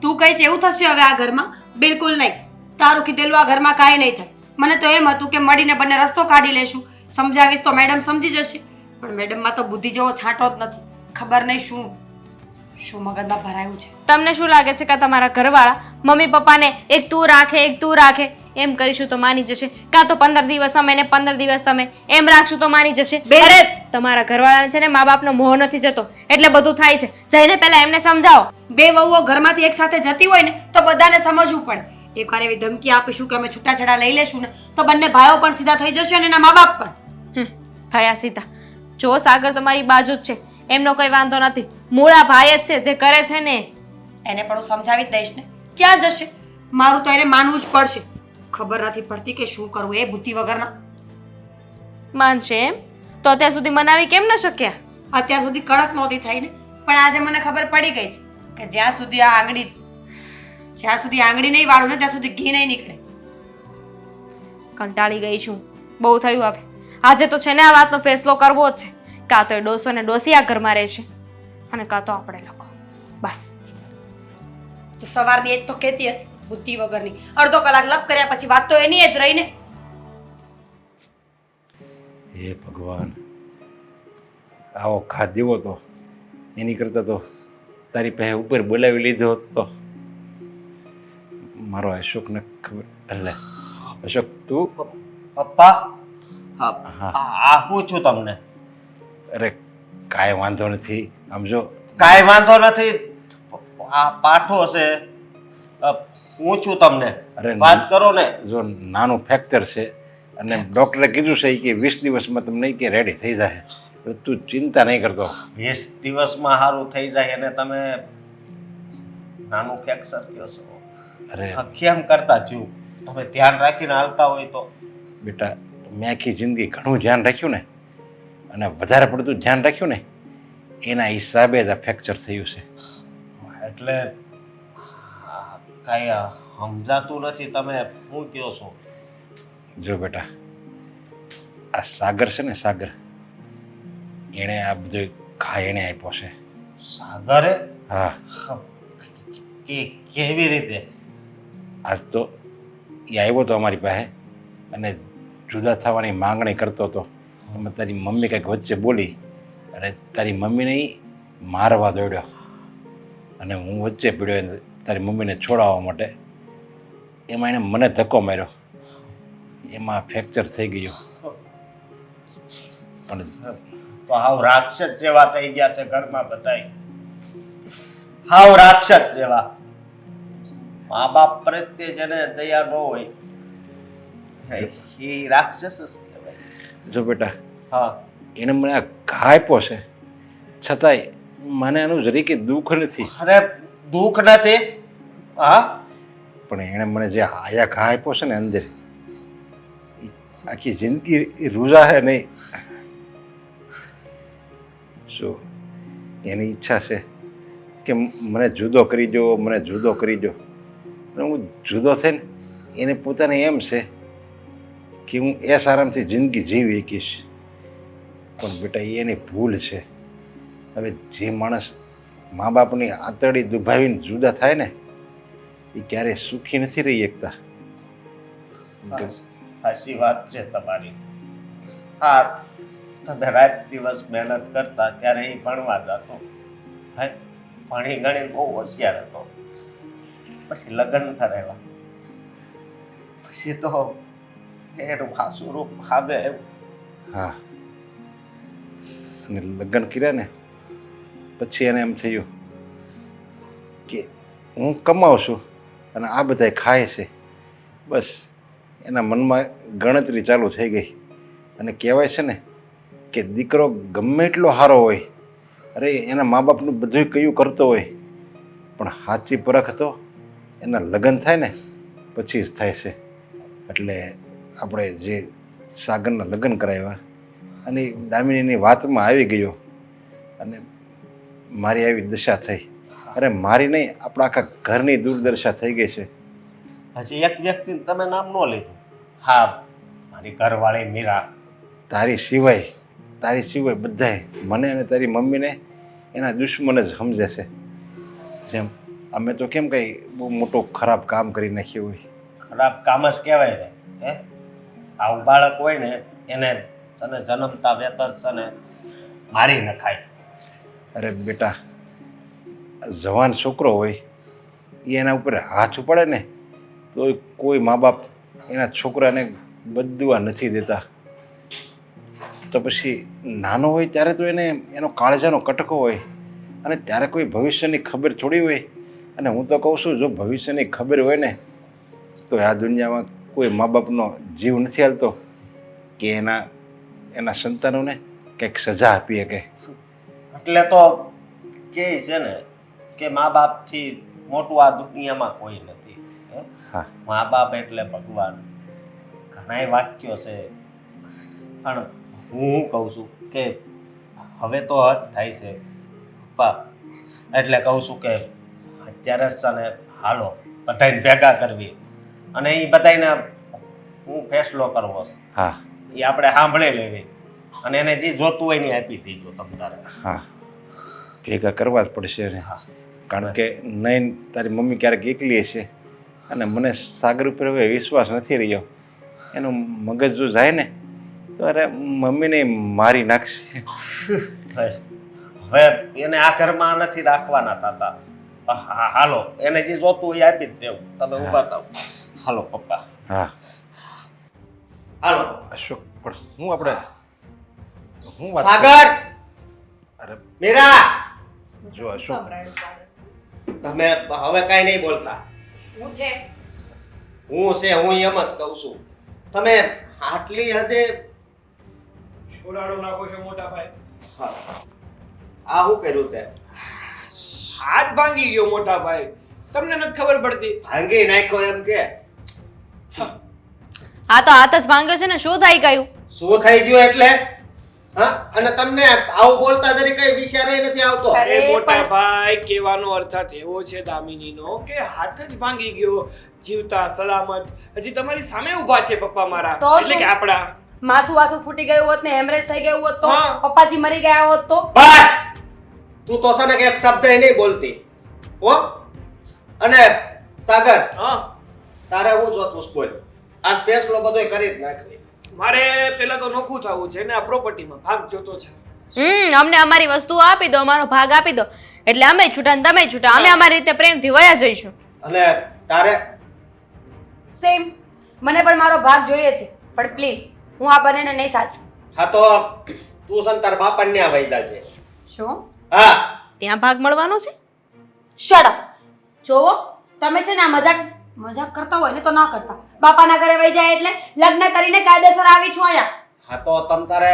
તું કહીશ એવું થશે હવે આ ઘરમાં? બિલકુલ નહીં. તારું કીધેલું આ ઘરમાં કાંઈ નહીં થાય. મને તો એમ હતું કે મળીને બંને રસ્તો કાઢી લેશું. સમજાવીશ તો મેડમ સમજી જશે, પણ મેડમમાં તો બુદ્ધિ જેવો છાંટો જ નથી. ખબર નહીં શું મગજમાં ભરાયું છે. તમને શું લાગે છે કે તમારા ઘરવાળા મમ્મી પપ્પાને એક તું રાખે એમ કરીશું તો માની જશે? કાં તો 15 દિવસ અમે ને 15 દિવસ તમે એમ રાખશું તો માની જશે? અરે તમારા ઘરવાળાને છે ને મા બાપનો મોહ નથી જતો એટલે બધું થાય છે. જઈને પહેલા એમને સમજાવો. 2 વહુઓ ઘરમાંથી એક સાથે જતી હોય ને તો બધાને સમજવું પડે. એકવાર એવી ધમકી આપીશું કે અમે છૂટાછેડા લઈ લેશું ને તો બંને ભાઈઓ પણ સીધા થઈ જશે અને એના મા બાપ પણ થયા સીધા. જો સાગર તમારી બાજુ જ છે, એમનો કોઈ વાંધો નથી. મૂળા ભાઈ જ છે જે કરે છે ને. એને પણ હું સમજાવી જ દઈશ ને. ક્યાં જશે? મારું તો એને માનવું જ પડશે. ખબર નથી પડતી કે શું કરવું એ બુદ્ધિ વગરના. માનશે એમ તો અત્યાર સુધી મનાવી કેમ ન શક્યા? અત્યાર સુધી કડક નહોતી થઈ ને, પણ આજે મને ખબર પડી ગઈ છે કે જ્યાં સુધી આંગળી નહીં વાળું ને ત્યાં સુધી ઘી નહીં નીકળે. કંટાળી ગઈ છું, બહુ થયું હવે. આજે તો છે ને આ વાતનો ફેસલો કરવો જ છે. કાં તો એ ડોસો ને ડોસી આ ઘરમાં રહેશે અને કાં તો આપણે લોકો. બસ. તો સવારની એ જ તો કહેતી હતી બુદ્ધિ વગરની. અડધો કલાક લપ કર્યા પછી વાત તો એની જ રહી ને. હે ભગવાન, આવો ઘા દેવો તો એની કરતાં તો તારી પાસે ઉપર બોલાવી લીધો હોત તો મારો અશોકને ખબર એટલે અશોક તું પપ્પા હા. આપું છું તમને. અરે કાંઈ વાંધો નથી આમ જો કાંઈ વાંધો નથી. આ પાઠો છે. હું છું તમને. અરે વાત કરો ને. જો નાનું ફ્રેક્ચર છે અને ડૉક્ટરે કીધું છે કે 20 દિવસમાં તમને કે રેડી થઈ જાય તો તું ચિંતા નહીં કરતો. 20 દિવસમાં સારું થઈ જાય અને તમે નાનું ફ્રેક્ચર કહો છો. અરે કેમ કરતા જીવ તમે ધ્યાન રાખીને હાલતા હોય તો. બેટા મેં આખી જિંદગી ઘણું ધ્યાન રાખ્યું ને અને વધારે પડતું ધ્યાન રાખ્યું ને એના હિસાબે જ આ ફ્રેક્ચર થયું છે. એટલે કાંઈ સમજાતું નથી તમે શું કહો છો. જો બેટા આ સાગર છે ને સાગર એણે આ બધું ઘા એણે આપ્યો છે. સાગરે હા કેવી રીતે. આજ તો એ આવ્યો હતો અમારી પાસે અને જુદા થવાની માંગણી કરતો હતો. અમે તારી મમ્મી કંઈક વચ્ચે બોલી અને તારી મમ્મીને ઈ મારવા દોડ્યો અને હું વચ્ચે પીડ્યો તારી મમ્મીને છોડાવવા માટે. એમાં એણે મને ધક્કો માર્યો એમાં ફ્રેક્ચર થઈ ગયું. પણ તો હાવ રાક્ષસ જેવા થઈ ગયા છે ઘરમાં બધાય. હાવ રાક્ષસ જેવા. મા બાપ પ્રત્યે જેને દયા ન હોય એ રાક્ષસ જ કહેવાય. જો બેટા હા એણે મને આ ઘા આપ્યો છે છતાંય મને એનું જરીકે દુઃખ નથી. અરે દુઃખ નથી. હા પણ એણે મને જે આયા ઘા આપ્યો છે ને અંદર ઈ આખી જિંદગી એ રૂઝાશે નહીં. શું એની ઈચ્છા છે કે મને જુદો કરી દો મને જુદો કરી દો. અને હું જુદો થઈને એને પોતાને એમ છે કે હું એ આરામથી જિંદગી જીવી શકીશ. પણ બેટા એ એની ભૂલ છે. હવે જે માણસ મા બાપની આંતરડી દુભાવીને જુદા થાય ને એ ક્યારેય સુખી નથી રહી શકતા. સાચી વાત છે તમારી. હા તમે રાત દિવસ મહેનત કરતા ત્યારે એ ભણવા જતો. હા ભણી ગણીને બહુ હોશિયાર હતો. પછી લગ્ન કરેલા પછી તો એનું ખાસું રૂપ સામે આવ્યું. હા અને લગ્ન કર્યા ને પછી એને એમ થયું કે હું કમાઉં છું અને આ બધાય ખાય છે. બસ એના મનમાં ગણતરી ચાલુ થઈ ગઈ. અને કહેવાય છે ને કે દીકરો ગમે એટલો સારો હોય અરે એના મા બાપનું બધું કયું કરતો હોય પણ સાચી પરખ તો એના લગ્ન થાય ને પછી જ થાય છે. એટલે આપણે જે સાગરના લગ્ન કરાવ્યા અને દામિનીની વાતમાં આવી ગયો અને મારી આવી દશા થઈ. અરે મારી નહીં આપણા આખા ઘરની દુર્દશા થઈ ગઈ છે. હજી એક વ્યક્તિને તમે નામ ન લીધું. હા મારી ઘરવાળી મીરા. તારી સિવાય બધાય મને અને તારી મમ્મીને એના દુશ્મન જ સમજે છે. જેમ અમે તો કેમ કંઈ બહુ મોટું ખરાબ કામ કરી નાખ્યું હોય. ખરાબ કામ જ કહેવાય ને. હે આવું બાળક હોય ને એને તને જન્મતા વેત જ છે ને મારી નખાય. અરે બેટા જવાન છોકરો હોય એ એના ઉપર હાથ ઉપાડે ને તો કોઈ મા બાપ એના છોકરાને બદદુઆ નથી દેતા. તો પછી નાનો હોય ત્યારે તો એને એનો કાળજાનો કટકો હોય અને ત્યારે કોઈ ભવિષ્યની ખબર થોડી હોય. અને હું તો કહું છું જો ભવિષ્યની ખબર હોય ને તો આ દુનિયામાં કોઈ મા બાપનો જીવ નથી હાલતો કે એના સંતાનોને કંઈક સજા આપી શકે. એટલે તો કહે છે ને કે મા બાપથી મોટું આ દુનિયામાં કોઈ નથી. હા મા બાપ એટલે ભગવાન. ઘણાય વાક્યો છે પણ હું કહું છું કે હવે તો હદ થાય છે પપ્પા. એટલે કહું છું કે અત્યારે જ છે ને હાલો બધાને ભેગા કરવી અને એ બધાને હું ફેસલો કરવો છે. હા એ આપણે સાંભળી લેવી અને એને જે જોતું હોય ને આપી દીજો તમ તારે. હા ભેગા કરવા જ પડશે ને. હા કારણ કે નહીં તારી મમ્મી ક્યારેક એકલી હશે અને મને સાગર ઉપર હવે વિશ્વાસ નથી રહ્યો. એનું મગજ જો જાય ને તો અરે મમ્મીને મારી નાખશે. હવે એને આ ઘરમાં નથી રાખવાના તાતા. હાલો એને જે જોતું હોય એ આપી જ દેવું. તમે ઊભા થાવ. હાલો પપ્પા હા હાલો. અશોક પણ હું આપણે હું વાત સાગર અરે મીરા જો અશોક તમે હવે કાંઈ નહીં બોલતા. હું છે હું એમ જ કહું છું. તમે આટલી હદે છોડાડો નાખો છો મોટા ભાઈ. હા. આ શું કર્યું તે? હાથ ભાંગી ગયો મોટા ભાઈ, તમને નથી ખબર પડતી? ભાંગી નાખ્યો એમ કે? આ તો હાથ જ ભાંગ્યો છે ને, શું થઈ ગયું? શું થઈ ગયું એટલે? હા, અને તમને આવું બોલતા જરી કઈ વિચાર નથી આવતો? અરે અરે મોટા પણ- ભાઈ, કહેવાનો અર્થ એવો છે દામિનીનો કે હાથ જ ભાંગી ગયો, જીવતા સલામત હજી તમારી સામે ઊભા છે પપ્પા મારા, તો એટલે શું? કે આપણા. માથું વાથું ફૂટી ગયું હોત ને હેમરેજ થઈ ગયું હોત તો હા. પપ્પાજી મરી ગયા હોત તો બસ તું તો છે ને કે એક શબ્દ નહીં બોલતી હો. અને સાગર હા, તારે હું જોતું છે બોલ. આ ફેસલો બધોય કરી જ નાખવી. મારે પેલા તો નોખું થવું છે ને આ પ્રોપર્ટીમાં ભાગ જોતો છે. અમને અમારી વસ્તુઓ આપી દો, અમારો ભાગ આપી દો, એટલે અમે છૂટા ને તમે છૂટા. અમે અમારી રીતે પ્રેમથી વયા જઈશું. અને તારે સેમ મને પણ મારો ભાગ જોઈએ છે, પણ પ્લીઝ હું આ બંનેને નહીં સાચું. હા તો તું છે ને તારા બાપાને ન્યા વૈદા છે. શું? હા ત્યાં ભાગ મળવાનો છે? Shut up. જોવો તમે છે ને આ મજાક કરતા હોય ને તો ના કરતા. બાપાના ઘરે વહી જાય એટલે લગ્ન કરીને કાયદેસર આવી છું અહીંયા. હા તો તમ તારે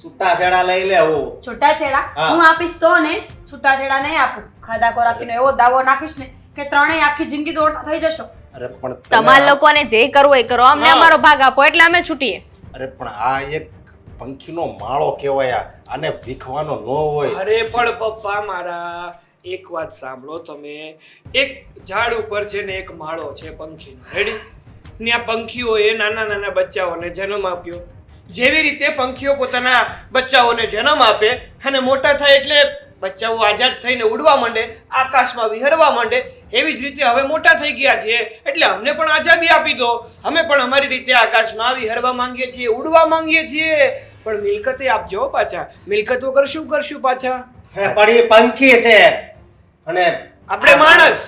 છૂટાછેડા લઈ લે હું. છૂટાછેડા હા. હું આપીશ તો ને, છૂટાછેડા નહીં આપું. ખાધા ખોરાકીનો એવો દાવો નાખીશ ને કે ત્રણેય આખી જિંદગી દોડતા થઈ જશો. અરે પણ તમારા લોકોને જે કરવું એ કરો, અમને અમારો ભાગ આપો એટલે અમે છૂટીએ. અરે પણ આ એક પંખીનો માળો કહેવાય આ. આને ભીખવાનો ન હોય. અરે પણ પપ્પા મારા, એક વાત સાંભળો તમે. એક ઝાડ ઉપર છે ને એક માળો છે પંખીનો, રેડી? ને આ પંખીઓએ નાના નાના બચ્ચાઓને જન્મ આપ્યો. જેવી રીતે પંખીઓ પોતાના બચ્ચાઓને જન્મ આપે અને મોટા થાય એટલે બચ્ચાઓ આઝાદ થઈને ઉડવા માંડે, આકાશમાં વિહરવા માંડે, એવી જ રીતે હવે મોટા થઈ ગયા છીએ એટલે અમને પણ આઝાદી આપી દો. અમે પણ અમારી રીતે આકાશમાં વિહરવા માંગીએ છીએ, ઉડવા માંગીએ છીએ, પણ મિલકતે આપજો પાછા. મિલકત વગર શું કરશું પાછા? હે પણ એ પંખી છે અને આપણે માણસ.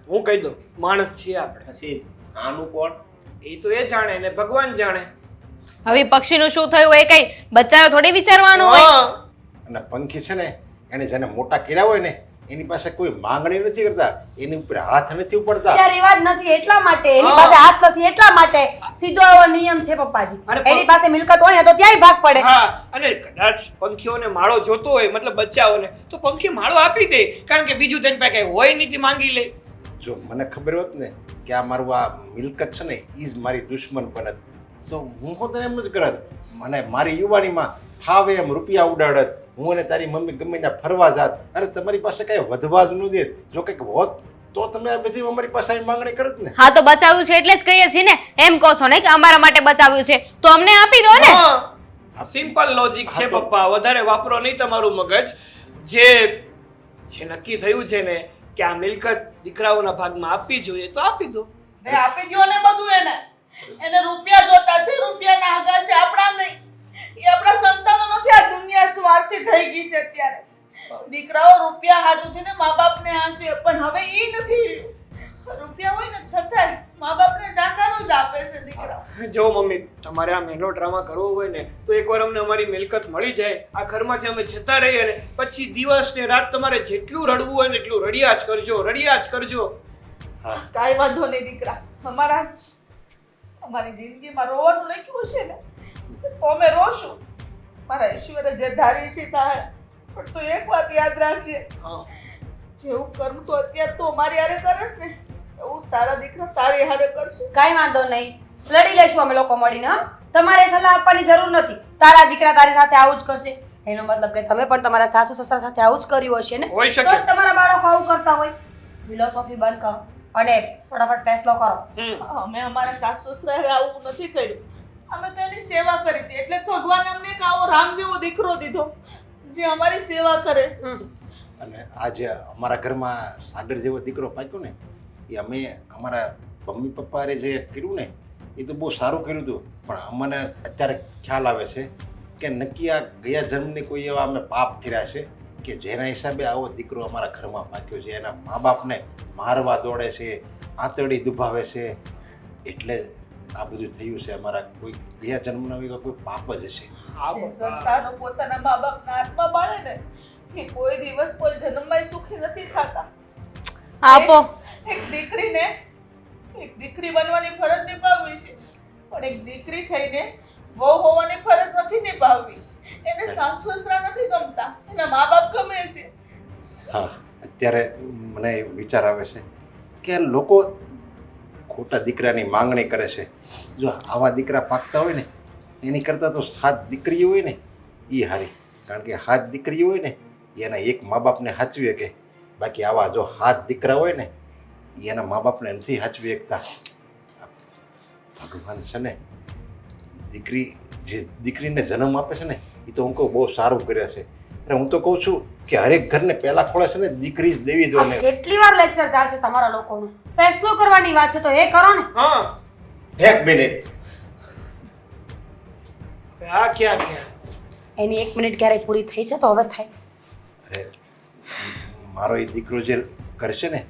હું કહી દઉં, માણસ છીએ આપણે. પછી આનું કોણ? એ તો એ જાણે ને ભગવાન જાણે. હવે પક્ષીનું શું થયું એ કઈ બચ્ચાઓ થોડી વિચારવાનું હોય. હા. અને પંખી છે ને એને જેને મોટા કર્યા હોય ને એની પાસે કોઈ માંગણી નથી કરતા, એની ઉપર હાથ નથી ઉપાડતા. ત્યાં રિવાજ નથી એટલા માટે, એની હા. પાસે હાથ નથી એટલા માટે. સીધો એવો નિયમ છે પપ્પાજી. અરે પણ- એની પાસે મિલકત હોય ને તો ત્યાંય ભાગ પડે. હા, અને કદાચ પંખીઓને માળો જોતો હોય, મતલબ બચ્ચાઓને, તો પંખી માળો આપી દે, કારણ કે બીજું તેની પાસે કઈ હોય નહીં તે માંગી લે. જો મને ખબર હોત ને કે આ મારું આ મિલકત છે ને એ જ મારી દુશ્મન બનત તો હું પોતાને એમ જ કરત. મને મારી યુવાનીમાં ફાવે એમ રૂપિયા ઉડાડત. હું અને તારી મમ્મી ગમે ત્યાં ફરવા જાત. અરે તમારી પાસે કઈ વધવા જ ન દે. જો કંઈક હોત તો તમે આ બધી અમારી પાસે આવી માંગણી કરત ને. હા તો બચાવ્યું છે એટલે જ કહીએ છીએ ને. એમ કહો છો ને કે અમારા માટે બચાવ્યું છે તો અમને આપી દો ને. હા, સિમ્પલ લોજિક છે પપ્પા, વધારે વાપરો નહીં તમારું મગજ. જે નક્કી થયું છે ને કે આ મિલકત દીકરાઓના ભાગમાં આપવી જોઈએ તો આપી દો. એ આપી દ્યો ને બધું એને રૂપિયા જોતા છે, રૂપિયાના હગા છે, આપણા નહીં. એ આપણા સંતાનો નથી. આ દુનિયા સ્વાર્થી થઈ ગઈ છે અત્યારે. દીકરાઓ રૂપિયા હાટું છે ને મા બાપને હાંસે, પણ હવે એ નથી. રૂપિયા હોય ને છતાંય મા બાપને જાકારો જ આપે છે દીકરાઓ. જો મમ્મી, તમારે આ મેલો ડ્રામા કરવો હોય ને તો એકવાર અમને અમારી મિલકત મળી જાય, આ ઘરમાંથી અમે જતા રહીએ ને પછી દિવસ ને રાત તમારે જેટલું રડવું હોય ને એટલું રડ્યા જ કરજો, રડ્યા જ કરજો. હા કાંઈ વાંધો નહીં દીકરા. અમારી જિંદગીમાં રોવાનું લખ્યું છે ને તો અમે રોશું. મારા ઈશ્વરે જે ધારી છે થાય. પણ તું એક વાત યાદ રાખજે, હા, જેવું કર્મ તો અત્યારે તું અમારી હારે કરસ ને એવું તારા દીકરા તારી હારે કરશે. કાંઈ વાંધો નહીં, લડી લેશું અમે લોકો મળીને. હા, તમારે સલાહ આપવાની જરૂર નથી. તારા દીકરા તારી સાથે આવું જ કરશે એનો મતલબ કે તમે પણ તમારા સાસુ સસરા સાથે આવું જ કર્યું હશે ને. હોઈ શકે. તો જ તમારા બાળકો આવું કરતા હોય. ફિલોસોફી બંધ કરો અને ફટાફટ ફેસલો કરો. અમે અમારા સાસુ સસરાએ આવું નથી કર્યું. અમે તેની સેવા કરી હતી એટલે ભગવાન અમને એક આવો રામ જેવો દીકરો દીધો જે અમારી સેવા કરે છે. અને આજે અમારા ઘરમાં સાગર જેવો દીકરો પાક્યો ને એ અમે અમારા મમ્મી પપ્પાએ જે કર્યું ને એ તો બહુ સારું કર્યું હતું. પણ અમને અત્યારે ખ્યાલ આવે છે કે નક્કી આ ગયા જન્મની કોઈ એવા અમે પાપ કર્યા છે કે જેના હિસાબે આવો દીકરો અમારા ઘરમાં પાક્યો છે, એના મા બાપને મારવા દોડે છે, આંતરડી દુભાવે છે, એટલે આ બધું થયું છે. અમારા કોઈ ગયા જન્મના એવા કોઈ પાપ જ હશે. હા જે પપ્પા. સંતાનો પોતાના મા બાપના હાથમાં બાળે ને એ કોઈ દિવસ કોઈ જન્મમાં સુખી નથી થતા. આપો. એક દીકરીને એક દીકરી બનવાની ફરજ નિભાવવી છે, પણ એક દીકરી થઈને વહુ હોવાની ફરજ નથી નિભાવવી. એને સાસુ સસરા નથી ગમતા, એના મા બાપ ગમે છે. હા, અત્યારે મને વિચાર આવે છે કે લોકો ખોટા દીકરાની માંગણી કરે છે. જો આવા દીકરા પાકતા હોય ને એની કરતાં તો 7 દીકરીઓ હોય ને એ હારી. કારણ કે 7 દીકરીઓ હોય ને એના એક મા બાપને સાચવી શકે, બાકી આવા જો 7 દીકરા હોય ને એના મા બાપને નથી સાચવી શકતા. ભગવાન છે ને દીકરીને જન્મ આપે છે ને એ તો હું કહું બહુ સારું કરે છે. અને હું તો કહું છું કે હરેક ઘરને પહેલા ખોળે છે ને દીકરી જ દેવી જોઈએ ને. કેટલી વાર લેક્ચર ચાલશે તમારા લોકોનું? ફેસલો કરવાની વાત છે તો એ કરો ને. હા, એક મિનિટ. આ ક્યાં ક્યાં એની 1 મિનિટ ક્યારેય પૂરી થઈ છે તો હવે થાય. અરે મારો એ દીકરો જે કરશે ને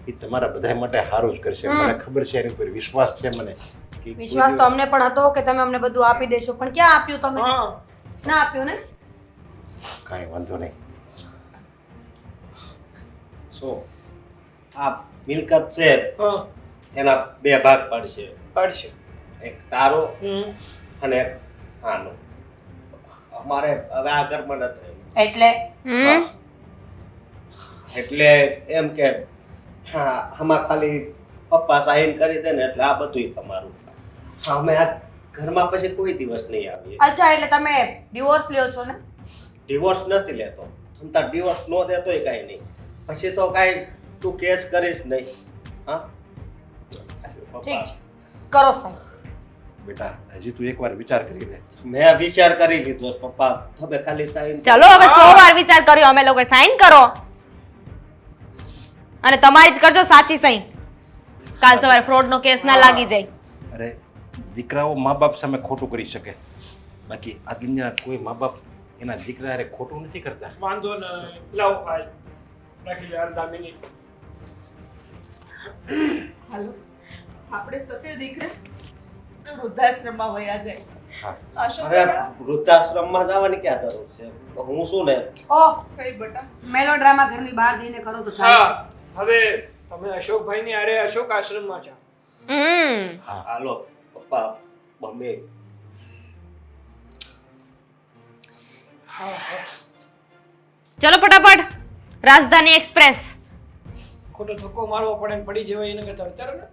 એ તમારા બધા માટે સારું જ કરશે. મને ખબર છે, એની ઉપર વિશ્વાસ છે મને. કે કોઈ વિશ્વાસ તો દિવસ- અમને પણ હતો કે તમે અમને બધું આપી દેશો, પણ ક્યાં આપ્યું તમે? હા ના આપ્યું ને. કાંઈ વાંધો નહીં. શું આ મિલકત છે હા એના 2 ભાગ પડશે, પડશે. એક તારો હમ. અને એક આનો. અમારે હવે આ ઘરમાં નથી રહેવું. એટલે હમ એટલે એમ કે હા આમાં ખાલી પપ્પા સાઈન કરી દે ને એટલે આ બધુંય તમારું. અમે આ ઘરમાં પછી કોઈ દિવસ નહીં આવીએ. અચ્છા, એટલે તમે ડિવોર્સ લ્યો છો ને? ડિવોર્સ નથી લેતો. તમ તાર ડિવોર્સ ન દેતોય કાંઈ નહીં. પછી તો કાંઈ તું કેસ કરીશ નહીં. હા ઠીક છે, કરો સાહેબ. બેટા હજી તું એકવાર વિચાર કરી લે. મેં વિચાર કરી લીધો છે, પપ્પા. તમે ખાલી સાઈન ચલો હવે 100 વાર વિચાર કર્યો અમે લોકો. સાઈન કરો અને તમારી જ કરજો સાચી સહી. કાલ સવારે ફ્રોડ નો કેસ ના લાગી જાય. અરે દીકરાઓ મા બાપ સામે ખોટું કરી શકે, બાકી આ દુનિયાના કોઈ મા બાપ એના દીકરા હારે ખોટું નથી કરતા. વાંધો નહીં. લાવો ભાઈ, રાખી લે અડધા મિનિટ. હાલો, આપણે સતે દીકરે વૃદ્ધાશ્રમમાં વયા જાય. હા, આશો અરે વૃદ્ધાશ્રમમાં જવાની ક્યાં જરૂર છે? હું શું ને ઓહ, કઈ બટા મેલોડ્રામા ઘરની બહાર જઈને કરો તો થાય. હા, હવે તમે અશોકભાઈની હારે અશોક આશ્રમમાં જાઓ. હા. હાલો પપ્પા મમ્મી. હા હા. ચલો ફટાફટ રાજધાની એક્સપ્રેસ. ખોટો ધક્કો મારવો પડે ને પડી જવાય એને કરતા વિચારો ને.